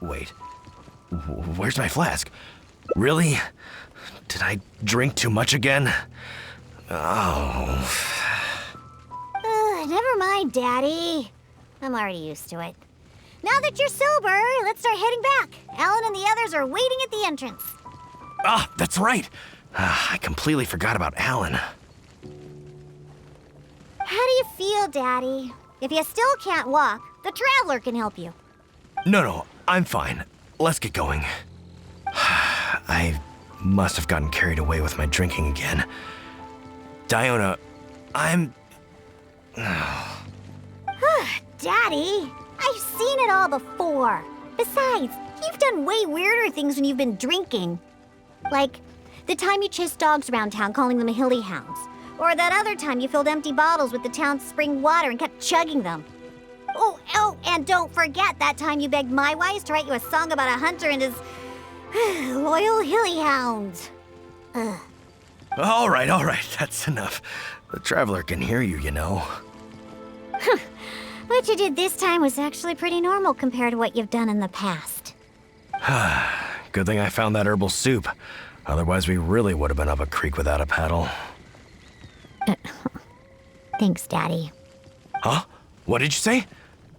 Wait. Where's my flask? Really? Did I drink too much again? Oh. Never mind, Daddy. I'm already used to it. Now that you're sober, let's start heading back. Alan and the others are waiting at the entrance. Ah, that's right. I completely forgot about Alan. How do you feel, Daddy? If you still can't walk, the Traveler can help you. No, I'm fine. Let's get going. I must have gotten carried away with my drinking again. Diona, I'm... Daddy, I've seen it all before. Besides, you've done way weirder things when you've been drinking. Like the time you chased dogs around town calling them hilly hounds. Or that other time you filled empty bottles with the town's spring water and kept chugging them. Oh, and don't forget that time you begged my wise to write you a song about a hunter and his loyal hilly hounds. All right, that's enough. The Traveler can hear you, you know. What you did this time was actually pretty normal compared to what you've done in the past. Good thing I found that herbal soup. Otherwise, we really would have been up a creek without a paddle. Thanks, Daddy. Huh? What did you say?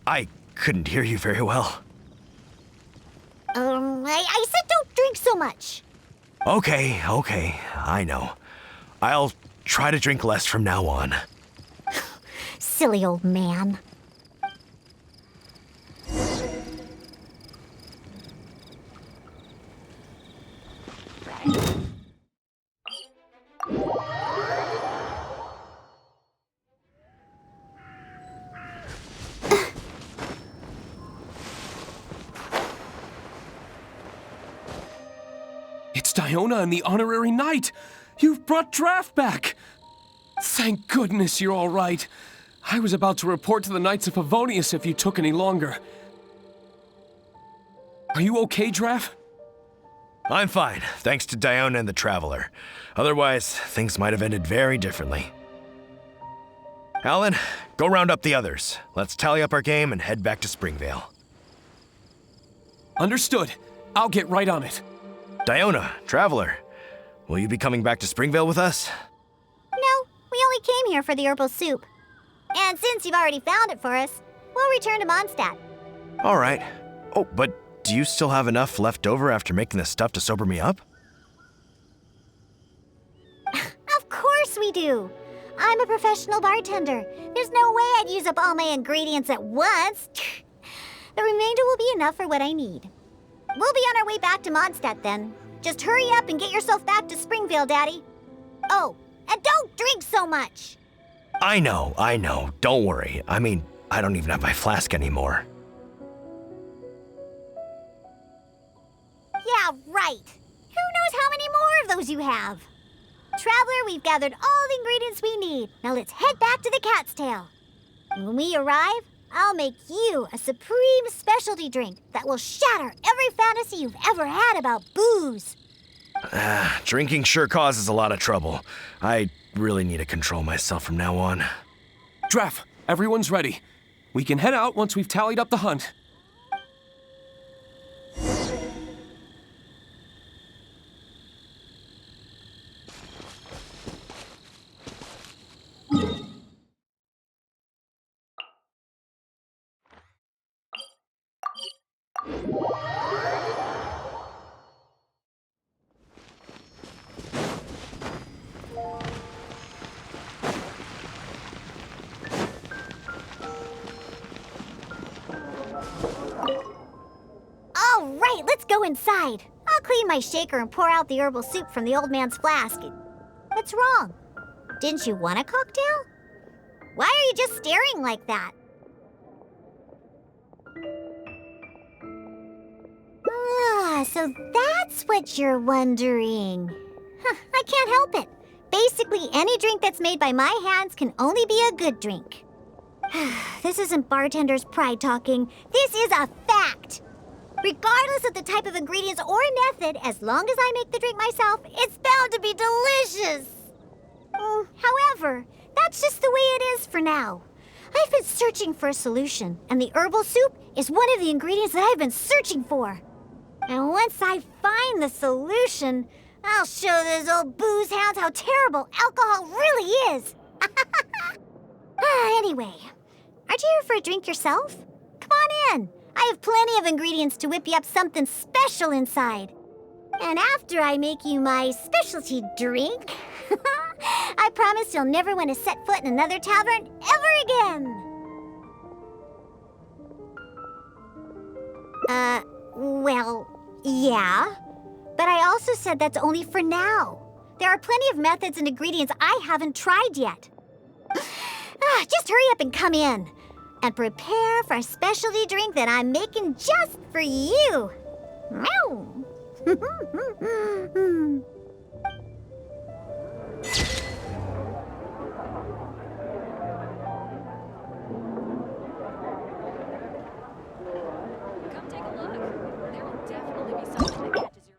I couldn't hear you very well. I said don't drink so much. Okay, I know. I'll try to drink less from now on. Silly old man. It's Diona and the honorary knight! You've brought Draft back! Thank goodness you're all right. I was about to report to the Knights of Favonius if you took any longer. Are you okay, Draft? I'm fine, thanks to Diona and the Traveler. Otherwise, things might have ended very differently. Alan, go round up the others. Let's tally up our game and head back to Springvale. Understood. I'll get right on it. Diona, Traveler, will you be coming back to Springvale with us? No, we only came here for the herbal soup. And since you've already found it for us, we'll return to Mondstadt. All right. Oh, but do you still have enough left over after making this stuff to sober me up? Of course we do. I'm a professional bartender. There's no way I'd use up all my ingredients at once. The remainder will be enough for what I need. We'll be on our way back to Mondstadt then. Just hurry up and get yourself back to Springvale, Daddy. Oh, and don't drink so much. I know. Don't worry. I mean, I don't even have my flask anymore. Yeah, right. Who knows how many more of those you have? Traveler, we've gathered all the ingredients we need. Now let's head back to the Cat's Tail. And when we arrive, I'll make you a supreme specialty drink that will shatter every fantasy you've ever had about booze. Drinking sure causes a lot of trouble. I really need to control myself from now on. Draft, everyone's ready. We can head out once we've tallied up the hunt. All right, let's go inside. I'll clean my shaker and pour out the herbal soup from the old man's flask. What's wrong? Didn't you want a cocktail? Why are you just staring like that? So that's what you're wondering. I can't help it. Basically, any drink that's made by my hands can only be a good drink. This isn't bartender's pride talking. This is a fact. Regardless of the type of ingredients or method, as long as I make the drink myself, it's bound to be delicious. However, that's just the way it is for now. I've been searching for a solution, and the herbal soup is one of the ingredients that I've been searching for. And once I find the solution, I'll show those old booze hounds how terrible alcohol really is. Anyway, aren't you here for a drink yourself? Come on in. I have plenty of ingredients to whip you up something special inside. And after I make you my specialty drink, I promise you'll never want to set foot in another tavern ever again. Well, yeah. But I also said that's only for now. There are plenty of methods and ingredients I haven't tried yet. Just hurry up and come in. And prepare for a specialty drink that I'm making just for you. Meow. Come take a look. There will definitely be something that catches your...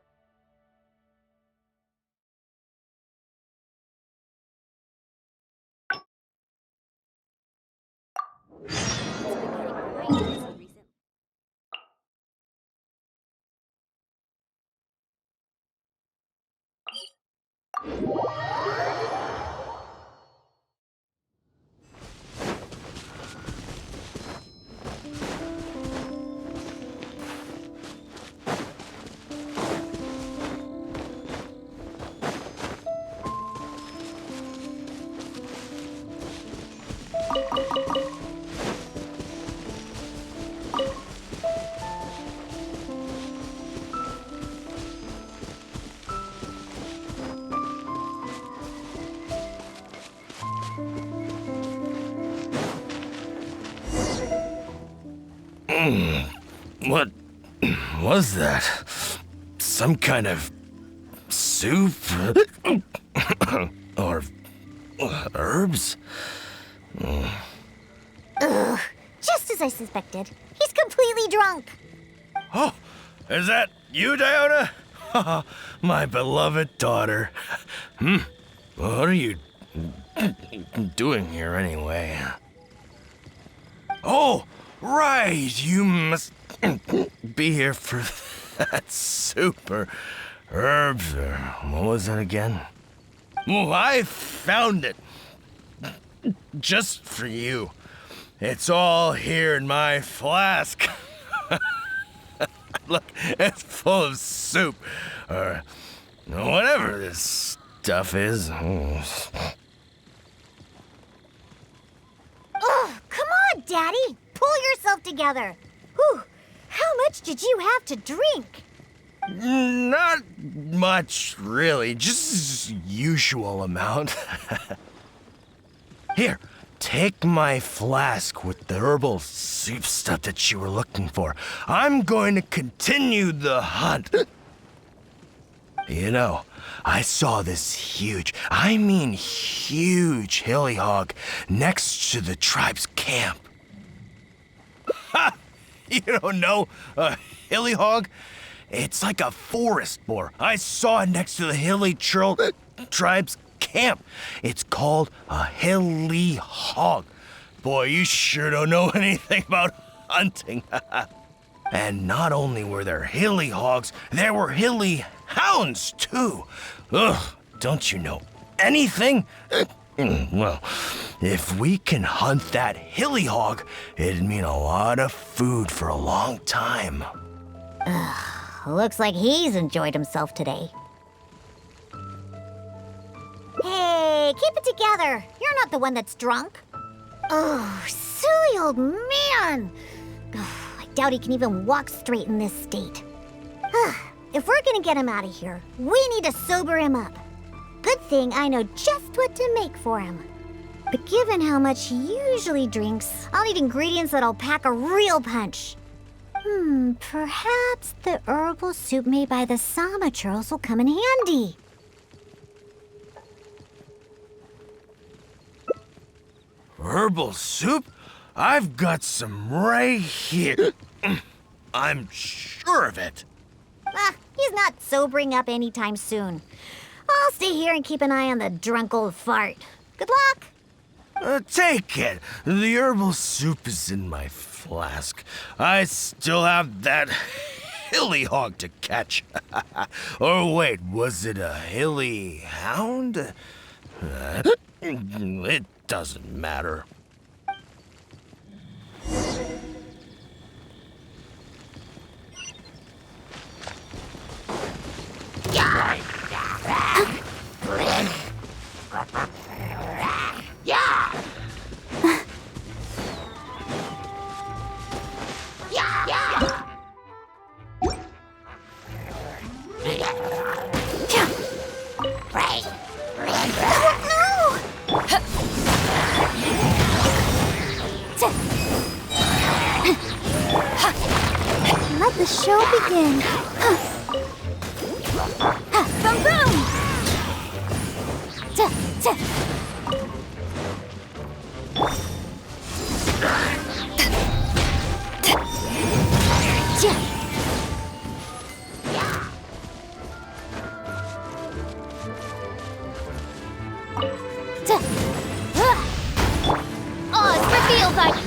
What was that? Some kind of soup? Or herbs? Ugh, just as I suspected. He's completely drunk. Oh, is that you, Diona? My beloved daughter. What are you doing here anyway? Oh, right. You must be here for that soup or herbs or what was it again? Well, I found it. Just for you. It's all here in my flask. Look, it's full of soup. Or whatever this stuff is. Ugh, come on, Daddy. Pull yourself together. Whew, how much did you have to drink? Not much, really. Just usual amount. Here, take my flask with the herbal soup stuff that you were looking for. I'm going to continue the hunt. You know, I saw this huge, I mean huge hilly hog next to the tribe's camp. Ha! You don't know a hilly hog? It's like a forest boar. I saw it next to the hilly tribe's camp. It's called a hilly hog. Boy, you sure don't know anything about hunting. And not only were there hilly hogs, there were hilly hounds too. Ugh, don't you know anything? Well, if we can hunt that hilly hog, it'd mean a lot of food for a long time. Looks like he's enjoyed himself today. Hey, keep it together. You're not the one that's drunk. Oh, silly old man. I doubt he can even walk straight in this state. If we're gonna get him out of here, we need to sober him up. Good thing I know just what to make for him. But given how much he usually drinks, I'll need ingredients that'll pack a real punch. Perhaps the herbal soup made by the Sama churls will come in handy. Herbal soup? I've got some right here. I'm sure of it. He's not sobering up anytime soon. I'll stay here and keep an eye on the drunk old fart. Good luck. Take it. The herbal soup is in my flask. I still have that hilly hog to catch. Or wait, was it a hilly hound? It doesn't matter. Let the show begin. Boom, boom! Oh, it's reveal time!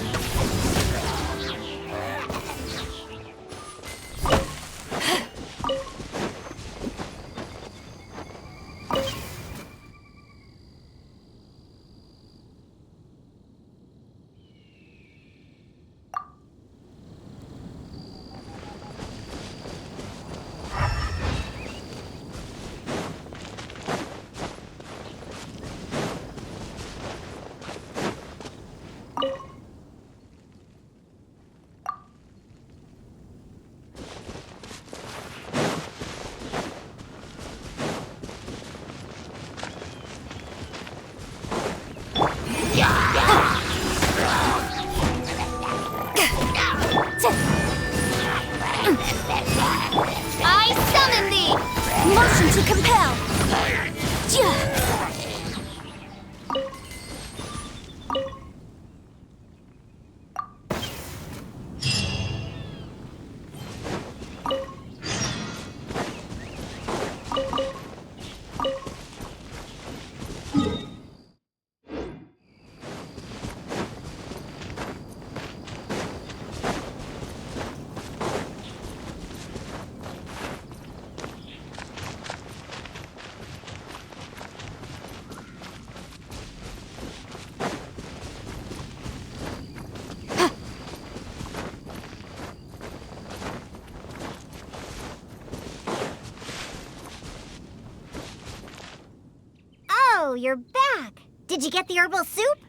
Oh, you're back. Did you get the herbal soup?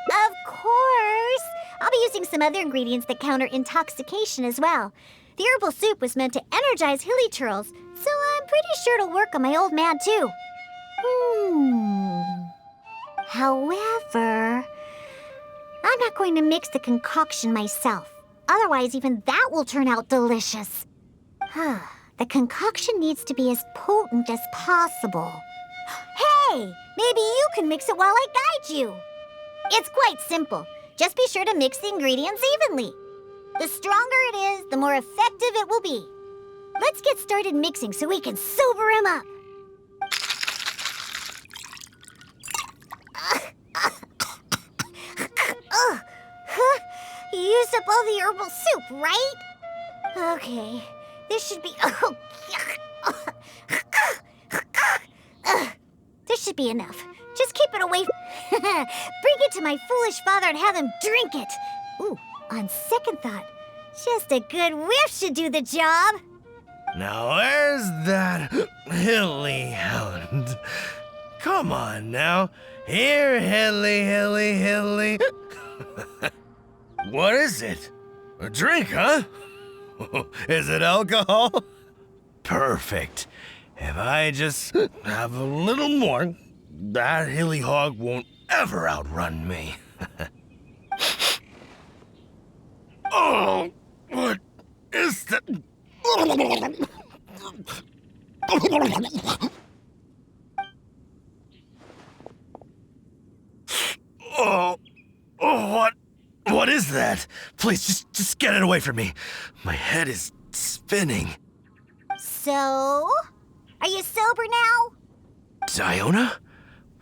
Of course. I'll be using some other ingredients that counter intoxication as well. The herbal soup was meant to energize hilly churls, so I'm pretty sure it'll work on my old man too. However, I'm not going to mix the concoction myself. Otherwise, even that will turn out delicious. The concoction needs to be as potent as possible. Hey, maybe you can mix it while I guide you. It's quite simple. Just be sure to mix the ingredients evenly. The stronger it is, the more effective it will be. Let's get started mixing so we can sober him up. You used up all the herbal soup, right? Okay, this should be... This should be enough. Just keep it away. Bring it to my foolish father and have him drink it. Ooh, on second thought, just a good whiff should do the job. Now where's that hilly hound? Come on now. Here, hilly. What is it? A drink, huh? Is it alcohol? Perfect. If I just have a little more, that hilly hog won't ever outrun me. Oh, what is that? What is that? Please, just get it away from me. My head is spinning. So, are you sober now? Diona?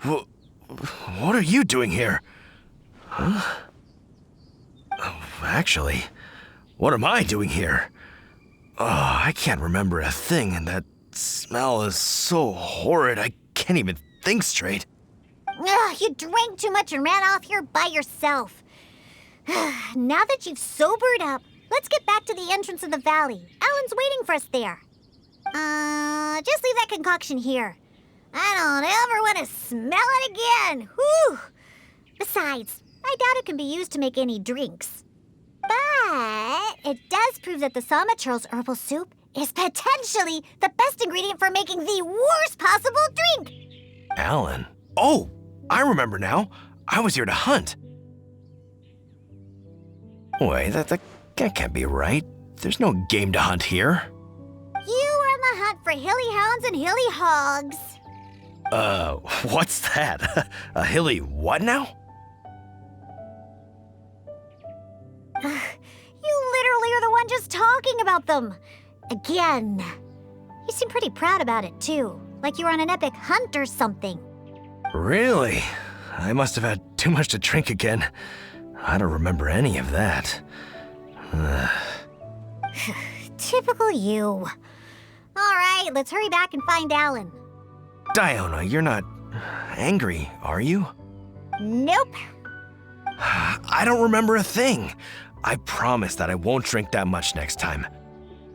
What are you doing here? Huh? Oh, actually, what am I doing here? Oh, I can't remember a thing, and that smell is so horrid I can't even think straight. You drank too much and ran off here by yourself. Now that you've sobered up, let's get back to the entrance of the valley. Alan's waiting for us there. Just leave that concoction here. I don't ever want to smell it again. Whew. Besides, I doubt it can be used to make any drinks. But it does prove that the Sama Churl's herbal soup is potentially the best ingredient for making the worst possible drink. Alan? Oh, I remember now. I was here to hunt. Wait, that can't be right. There's no game to hunt here. You are on the hunt for hilly hounds and hilly hogs. What's that? A hilly what now? You literally are the one just talking about them. Again. You seem pretty proud about it, too. Like you were on an epic hunt or something. Really? I must have had too much to drink again. I don't remember any of that. Typical you. All right, let's hurry back and find Alan. Diona, you're not angry, are you? Nope. I don't remember a thing. I promise that I won't drink that much next time.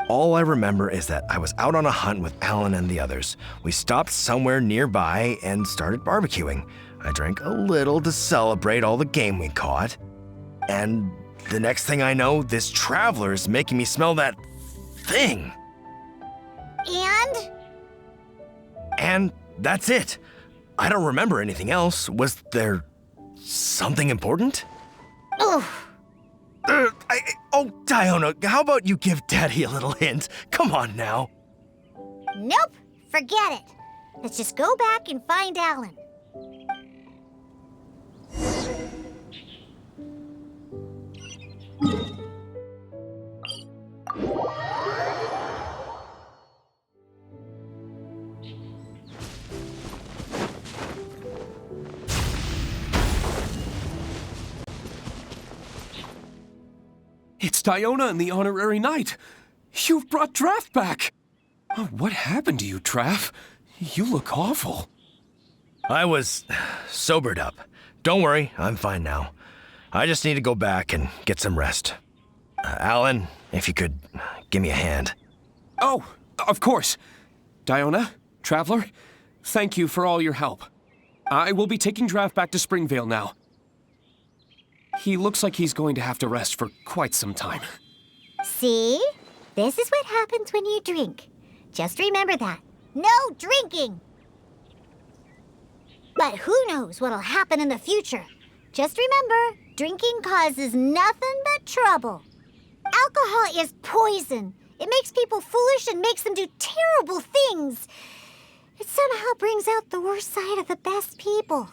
All I remember is that I was out on a hunt with Alan and the others. We stopped somewhere nearby and started barbecuing. I drank a little to celebrate all the game we caught. And the next thing I know, this traveler is making me smell that thing. And that's it. I don't remember anything else. Was there something important? Oof. Oh, Diona, how about you give Daddy a little hint? Come on now. Nope, forget it. Let's just go back and find Alan. It's Diona and the Honorary Knight. You've brought Draft back. Oh, what happened to you, Traff? You look awful. I was sobered up. Don't worry, I'm fine now. I just need to go back and get some rest. Alan, if you could give me a hand. Oh, of course. Diona, Traveler, thank you for all your help. I will be taking Draft back to Springvale now. He looks like he's going to have to rest for quite some time. See? This is what happens when you drink. Just remember that. No drinking! But who knows what'll happen in the future? Just remember, drinking causes nothing but trouble. Alcohol is poison. It makes people foolish and makes them do terrible things. It somehow brings out the worst side of the best people.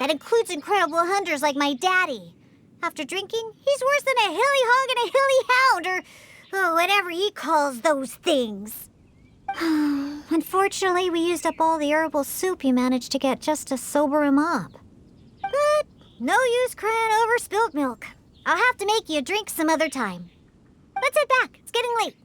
That includes incredible hunters like my daddy. After drinking, he's worse than a hilly hog and a hilly hound, or whatever he calls those things. Unfortunately, we used up all the herbal soup he managed to get just to sober him up. But no use crying over spilled milk. I'll have to make you a drink some other time. Let's head back. It's getting late.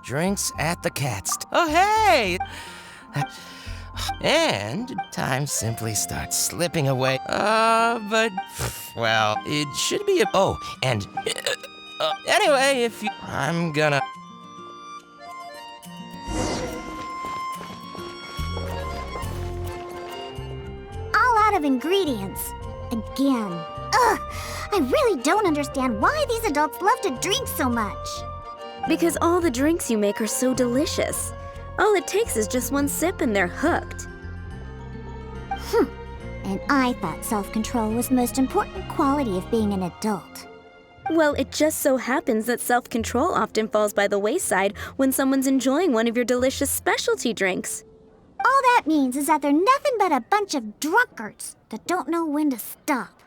Drinks at the cat's. Oh, hey! And time simply starts slipping away. But, well, it should be a. Oh, and. Anyway, if you. I'm gonna. All out of ingredients. Again. Ugh! I really don't understand why these adults love to drink so much. Because all the drinks you make are so delicious. All it takes is just one sip and they're hooked. And I thought self-control was the most important quality of being an adult. Well, it just so happens that self-control often falls by the wayside when someone's enjoying one of your delicious specialty drinks. All that means is that they're nothing but a bunch of drunkards that don't know when to stop.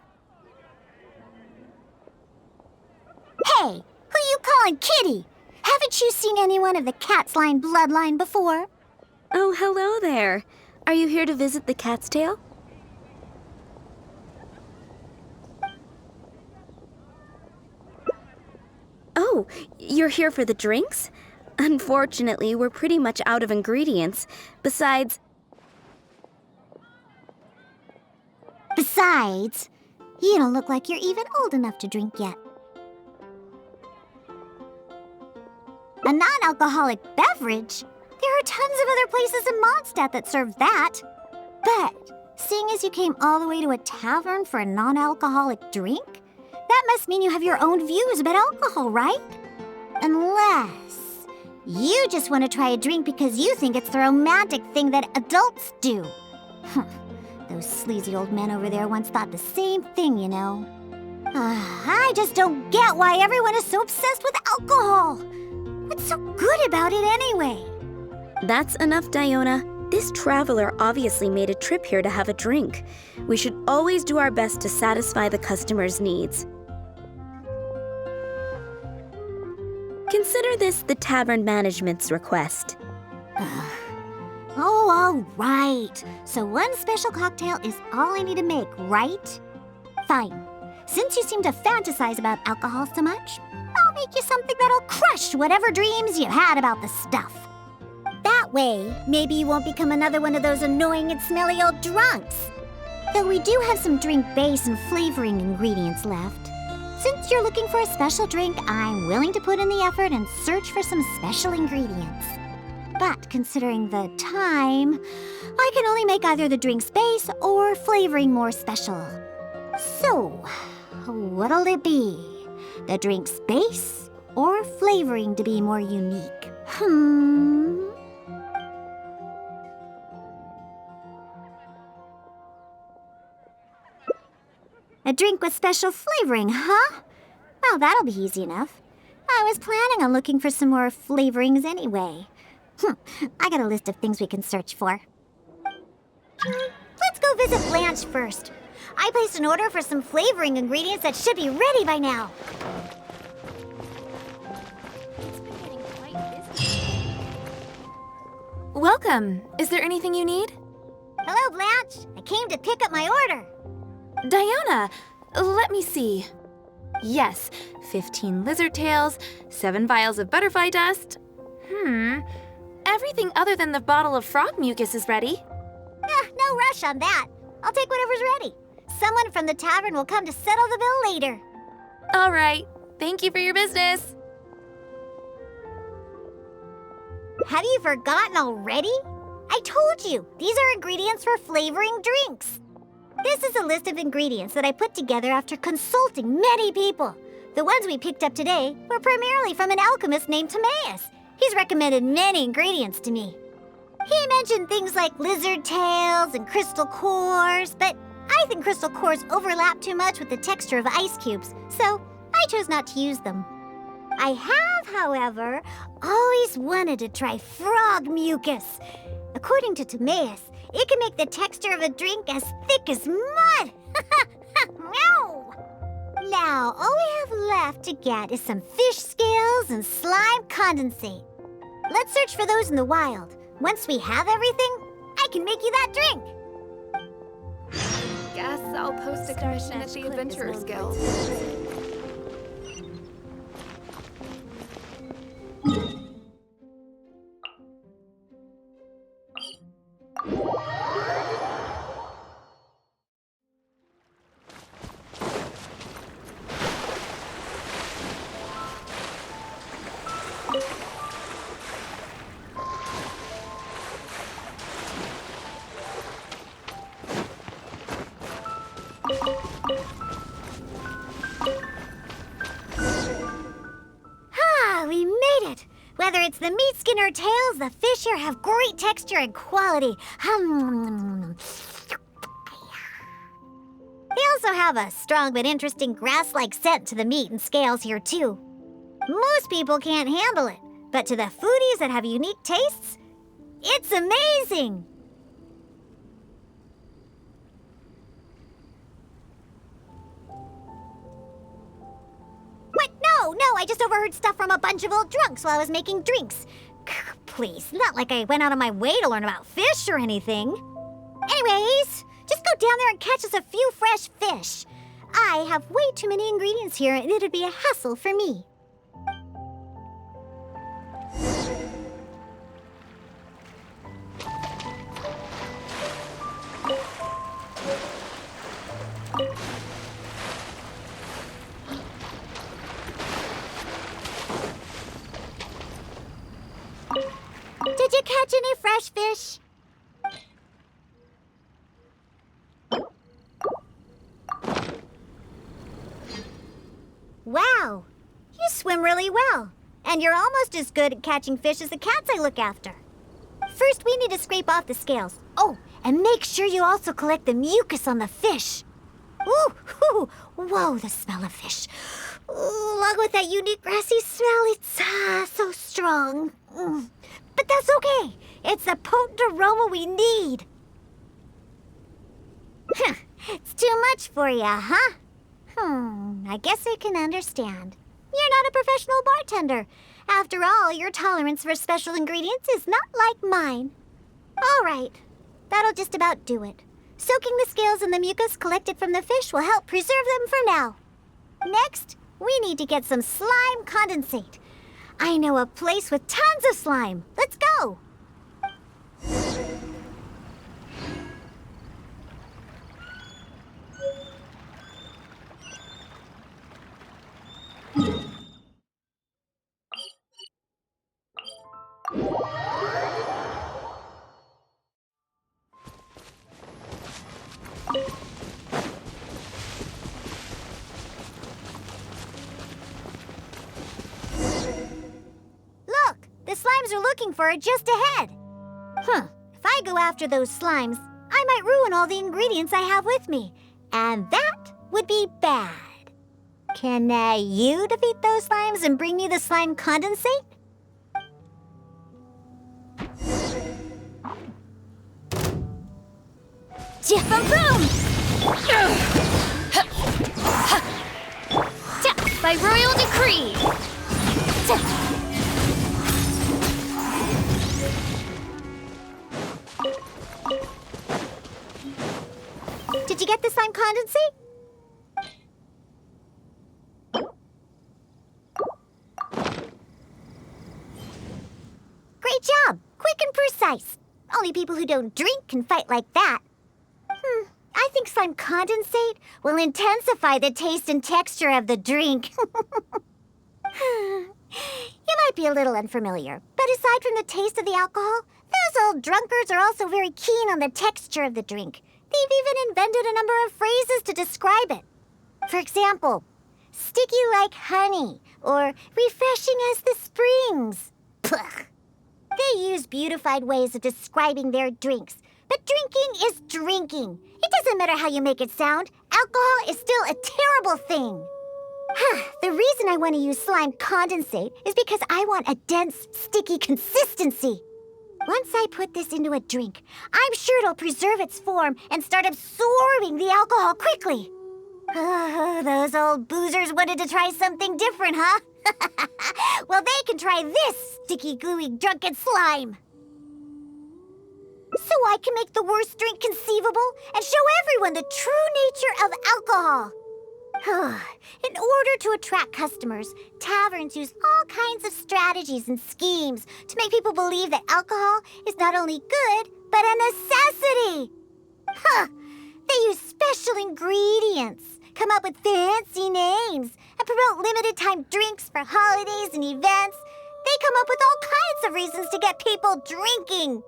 Hey, who you calling Kitty? Haven't you seen anyone of the Cat's Line bloodline before? Oh, hello there. Are you here to visit the Cat's Tail? Oh, you're here for the drinks? Unfortunately, we're pretty much out of ingredients. Besides, you don't look like you're even old enough to drink yet. A non-alcoholic beverage? There are tons of other places in Mondstadt that serve that. But, seeing as you came all the way to a tavern for a non-alcoholic drink, that must mean you have your own views about alcohol, right? Unless you just want to try a drink because you think it's the romantic thing that adults do. Those sleazy old men over there once thought the same thing, you know. I just don't get why everyone is so obsessed with alcohol. What's so good about it anyway? that's enough, Diona. This traveler obviously made a trip here to have a drink. We should always do our best to satisfy the customer's needs. Consider this the tavern management's request. Oh, all right. So one special cocktail is all I need to make, right? Fine. Since you seem to fantasize about alcohol so much, I'll make you something that'll crush whatever dreams you had about the stuff. That way, maybe you won't become another one of those annoying and smelly old drunks. Though we do have some drink base and flavoring ingredients left. Since you're looking for a special drink, I'm willing to put in the effort and search for some special ingredients. But considering the time, I can only make either the drink's base or flavoring more special. So, what'll it be? The drink's base or flavoring to be more unique? A drink with special flavoring, huh? Well, that'll be easy enough. I was planning on looking for some more flavorings anyway. I got a list of things we can search for. Let's go visit Blanche first. I placed an order for some flavoring ingredients that should be ready by now. Welcome. Is there anything you need? Hello, Blanche. I came to pick up my order. Diona, let me see. Yes, 15 lizard tails, 7 vials of butterfly dust. Everything other than the bottle of frog mucus is ready. No rush on that. I'll take whatever's ready. Someone from the tavern will come to settle the bill later. All right. Thank you for your business. Have you forgotten already? I told you, these are ingredients for flavoring drinks. This is a list of ingredients that I put together after consulting many people. The ones we picked up today were primarily from an alchemist named Timaeus. He's recommended many ingredients to me. He mentioned things like lizard tails and crystal cores, but I think crystal cores overlap too much with the texture of ice cubes, so I chose not to use them. I have, however, always wanted to try frog mucus. According to Timaeus, it can make the texture of a drink as thick as mud. No! Now, all we have left to get is some fish scales and slime condensate. Let's search for those in the wild. Once we have everything, I can make you that drink. Guess I'll post a commission at the Adventurers Guild. We made it! Whether it's the meat skin or tails, the fish here have great texture and quality. They also have a strong but interesting grass-like scent to the meat and scales here, too. Most people can't handle it, but to the foodies that have unique tastes, it's amazing! What? No, I just overheard stuff from a bunch of old drunks while I was making drinks. Please, not like I went out of my way to learn about fish or anything. Anyways, just go down there and catch us a few fresh fish. I have way too many ingredients here, and it'd be a hassle for me. Did you catch any fresh fish? Wow, you swim really well. And you're almost as good at catching fish as the cats I look after. First, we need to scrape off the scales. Oh, and make sure you also collect the mucus on the fish. Ooh, whoa, the smell of fish. Ooh, along with that unique grassy smell, it's so strong. But that's okay. It's the potent aroma we need. It's too much for you, huh? I guess I can understand. You're not a professional bartender. After all, your tolerance for special ingredients is not like mine. All right, that'll just about do it. Soaking the scales in the mucus collected from the fish will help preserve them for now. Next, we need to get some slime condensate. I know a place with tons of slime. Let's go. The slimes are looking for it just ahead. If I go after those slimes, I might ruin all the ingredients I have with me. And that would be bad. Can you defeat those slimes and bring me the slime condensate? Boom! By royal decree! Did you get the slime condensate? Great job! Quick and precise. Only people who don't drink can fight like that. I think slime condensate will intensify the taste and texture of the drink. You might be a little unfamiliar, but aside from the taste of the alcohol, those old drunkards are also very keen on the texture of the drink. They've even invented a number of phrases to describe it. For example, sticky like honey, or refreshing as the springs. Pugh. They use beautified ways of describing their drinks. But drinking is drinking. It doesn't matter how you make it sound. Alcohol is still a terrible thing. The reason I want to use slime condensate is because I want a dense, sticky consistency. Once I put this into a drink, I'm sure it'll preserve its form and start absorbing the alcohol quickly. Those old boozers wanted to try something different, huh? Well, they can try this sticky, gluey, drunken slime. So I can make the worst drink conceivable and show everyone the true nature of alcohol. In order to attract customers, taverns use all kinds of strategies and schemes to make people believe that alcohol is not only good, but a necessity. They use special ingredients, come up with fancy names, and promote limited-time drinks for holidays and events. They come up with all kinds of reasons to get people drinking.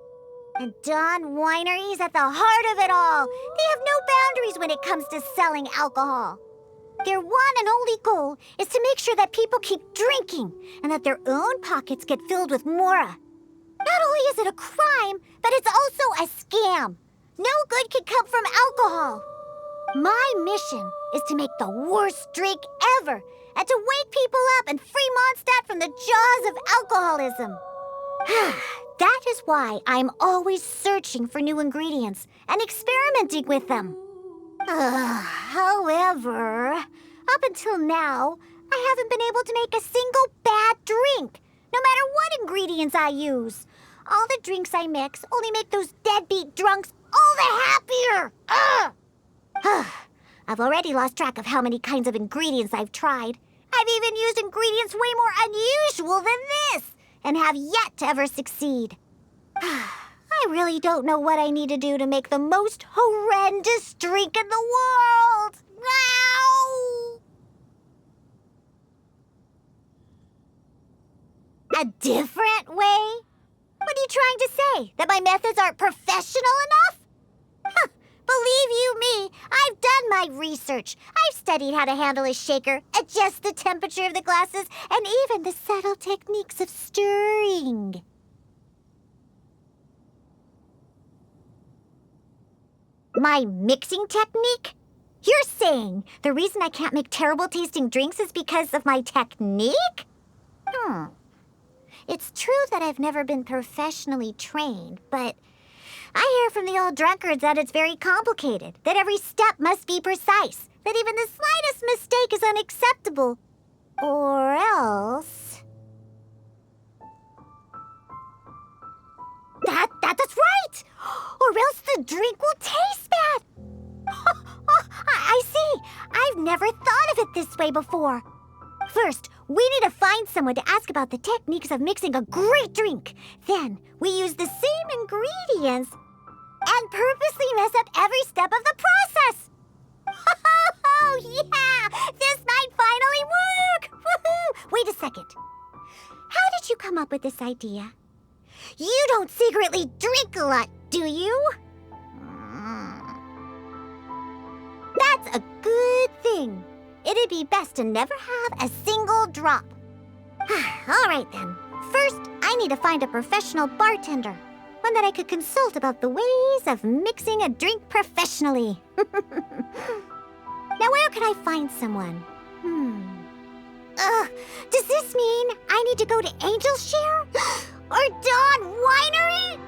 And Dawn Winery is at the heart of it all. They have no boundaries when it comes to selling alcohol. Their one and only goal is to make sure that people keep drinking and that their own pockets get filled with more. Not only is it a crime, but it's also a scam. No good can come from alcohol. My mission is to make the worst drink ever and to wake people up and free Mondstadt from the jaws of alcoholism. That is why I'm always searching for new ingredients and experimenting with them. However, up until now, I haven't been able to make a single bad drink, no matter what ingredients I use. All the drinks I mix only make those deadbeat drunks all the happier. I've already lost track of how many kinds of ingredients I've tried. I've even used ingredients way more unusual than this, and have yet to ever succeed. I really don't know what I need to do to make the most horrendous drink in the world. Ow! A different way? What are you trying to say? That my methods aren't professional enough? Believe you me, I've done my research. I've studied how to handle a shaker, adjust the temperature of the glasses, and even the subtle techniques of stirring. My mixing technique? You're saying the reason I can't make terrible tasting drinks is because of my technique? It's true that I've never been professionally trained, but I hear from the old drunkards that it's very complicated, that every step must be precise, that even the slightest mistake is unacceptable. Or else... That's right! Or else the drink will taste bad! I see! I've never thought of it this way before. First, we need to find someone to ask about the techniques of mixing a great drink. Then, we use the same ingredients and purposely mess up every step of the process. Oh, yeah! This might finally work! Woohoo! Wait a second. How did you come up with this idea? You don't secretly drink a lot, do you? That's a good thing. It'd be best to never have a single drop. All right, then. First, I need to find a professional bartender. One that I could consult about the ways of mixing a drink professionally. Now, where could I find someone? Does this mean I need to go to Angel's Share? Or Dawn Winery?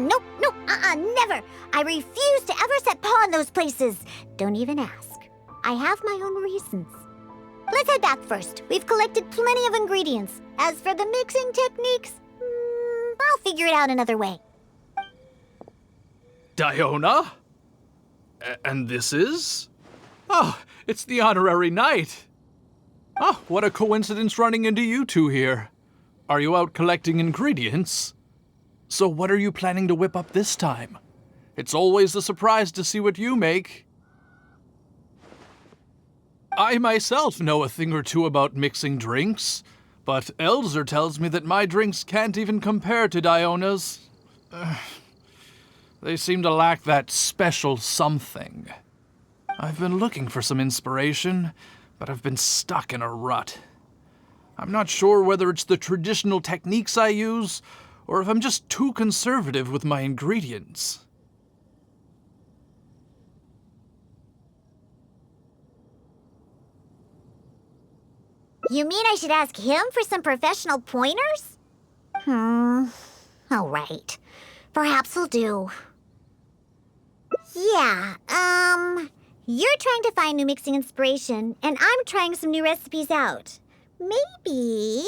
Nope, never. I refuse to ever set paw in those places. Don't even ask. I have my own reasons. Let's head back first. We've collected plenty of ingredients. As for the mixing techniques, I'll figure it out another way. Diona? And this is? Oh, it's the honorary knight. Oh, what a coincidence running into you two here. Are you out collecting ingredients? So what are you planning to whip up this time? It's always a surprise to see what you make. I myself know a thing or two about mixing drinks, but Elzer tells me that my drinks can't even compare to Diona's. They seem to lack that special something. I've been looking for some inspiration, but I've been stuck in a rut. I'm not sure whether it's the traditional techniques I use, or if I'm just too conservative with my ingredients. You mean I should ask him for some professional pointers? All right. Perhaps he'll do. Yeah, you're trying to find new mixing inspiration, and I'm trying some new recipes out. Maybe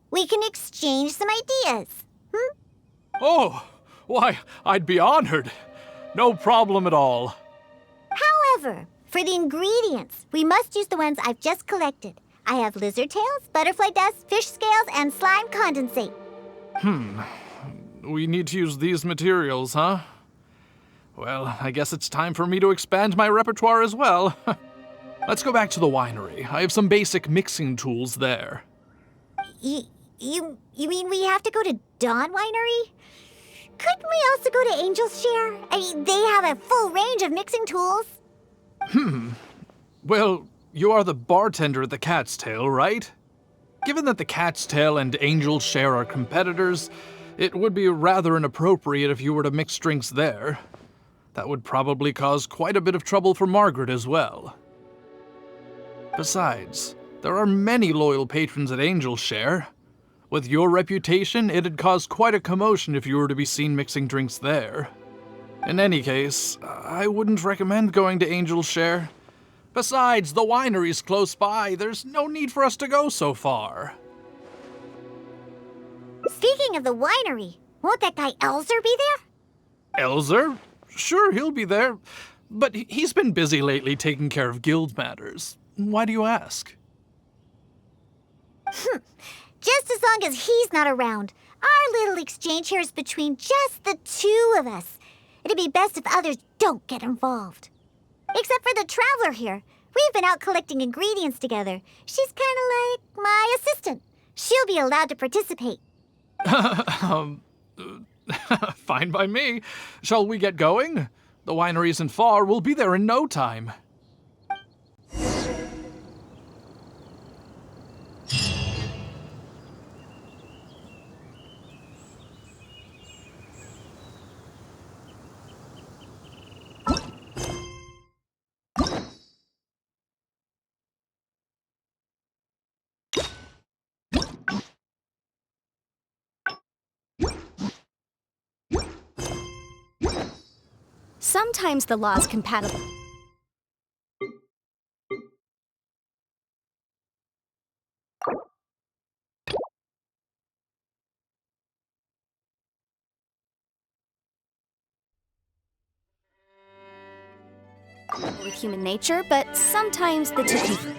we can exchange some ideas. Oh, why, I'd be honored. No problem at all. However, for the ingredients, we must use the ones I've just collected. I have lizard tails, butterfly dust, fish scales, and slime condensate. We need to use these materials, huh? Well, I guess it's time for me to expand my repertoire as well. Let's go back to the winery. I have some basic mixing tools there. You mean we have to go to Dawn Winery? Couldn't we also go to Angel's Share? I mean, they have a full range of mixing tools. Well, you are the bartender at the Cat's Tail, right? Given that the Cat's Tail and Angel's Share are competitors, it would be rather inappropriate if you were to mix drinks there. That would probably cause quite a bit of trouble for Margaret as well. Besides, there are many loyal patrons at Angel's Share. With your reputation, it'd cause quite a commotion if you were to be seen mixing drinks there. In any case, I wouldn't recommend going to Angel's Share. Besides, the winery's close by. There's no need for us to go so far. Speaking of the winery, won't that guy Elzer be there? Elzer? Sure, he'll be there. But he's been busy lately taking care of guild matters. Why do you ask? Just as long as he's not around. Our little exchange here is between just the two of us. It'd be best if others don't get involved. Except for the traveler here. We've been out collecting ingredients together. She's kind of like my assistant. She'll be allowed to participate. Fine by me. Shall we get going? The winery isn't far. We'll be there in no time. Sometimes the law's compatible. With human nature, but sometimes the two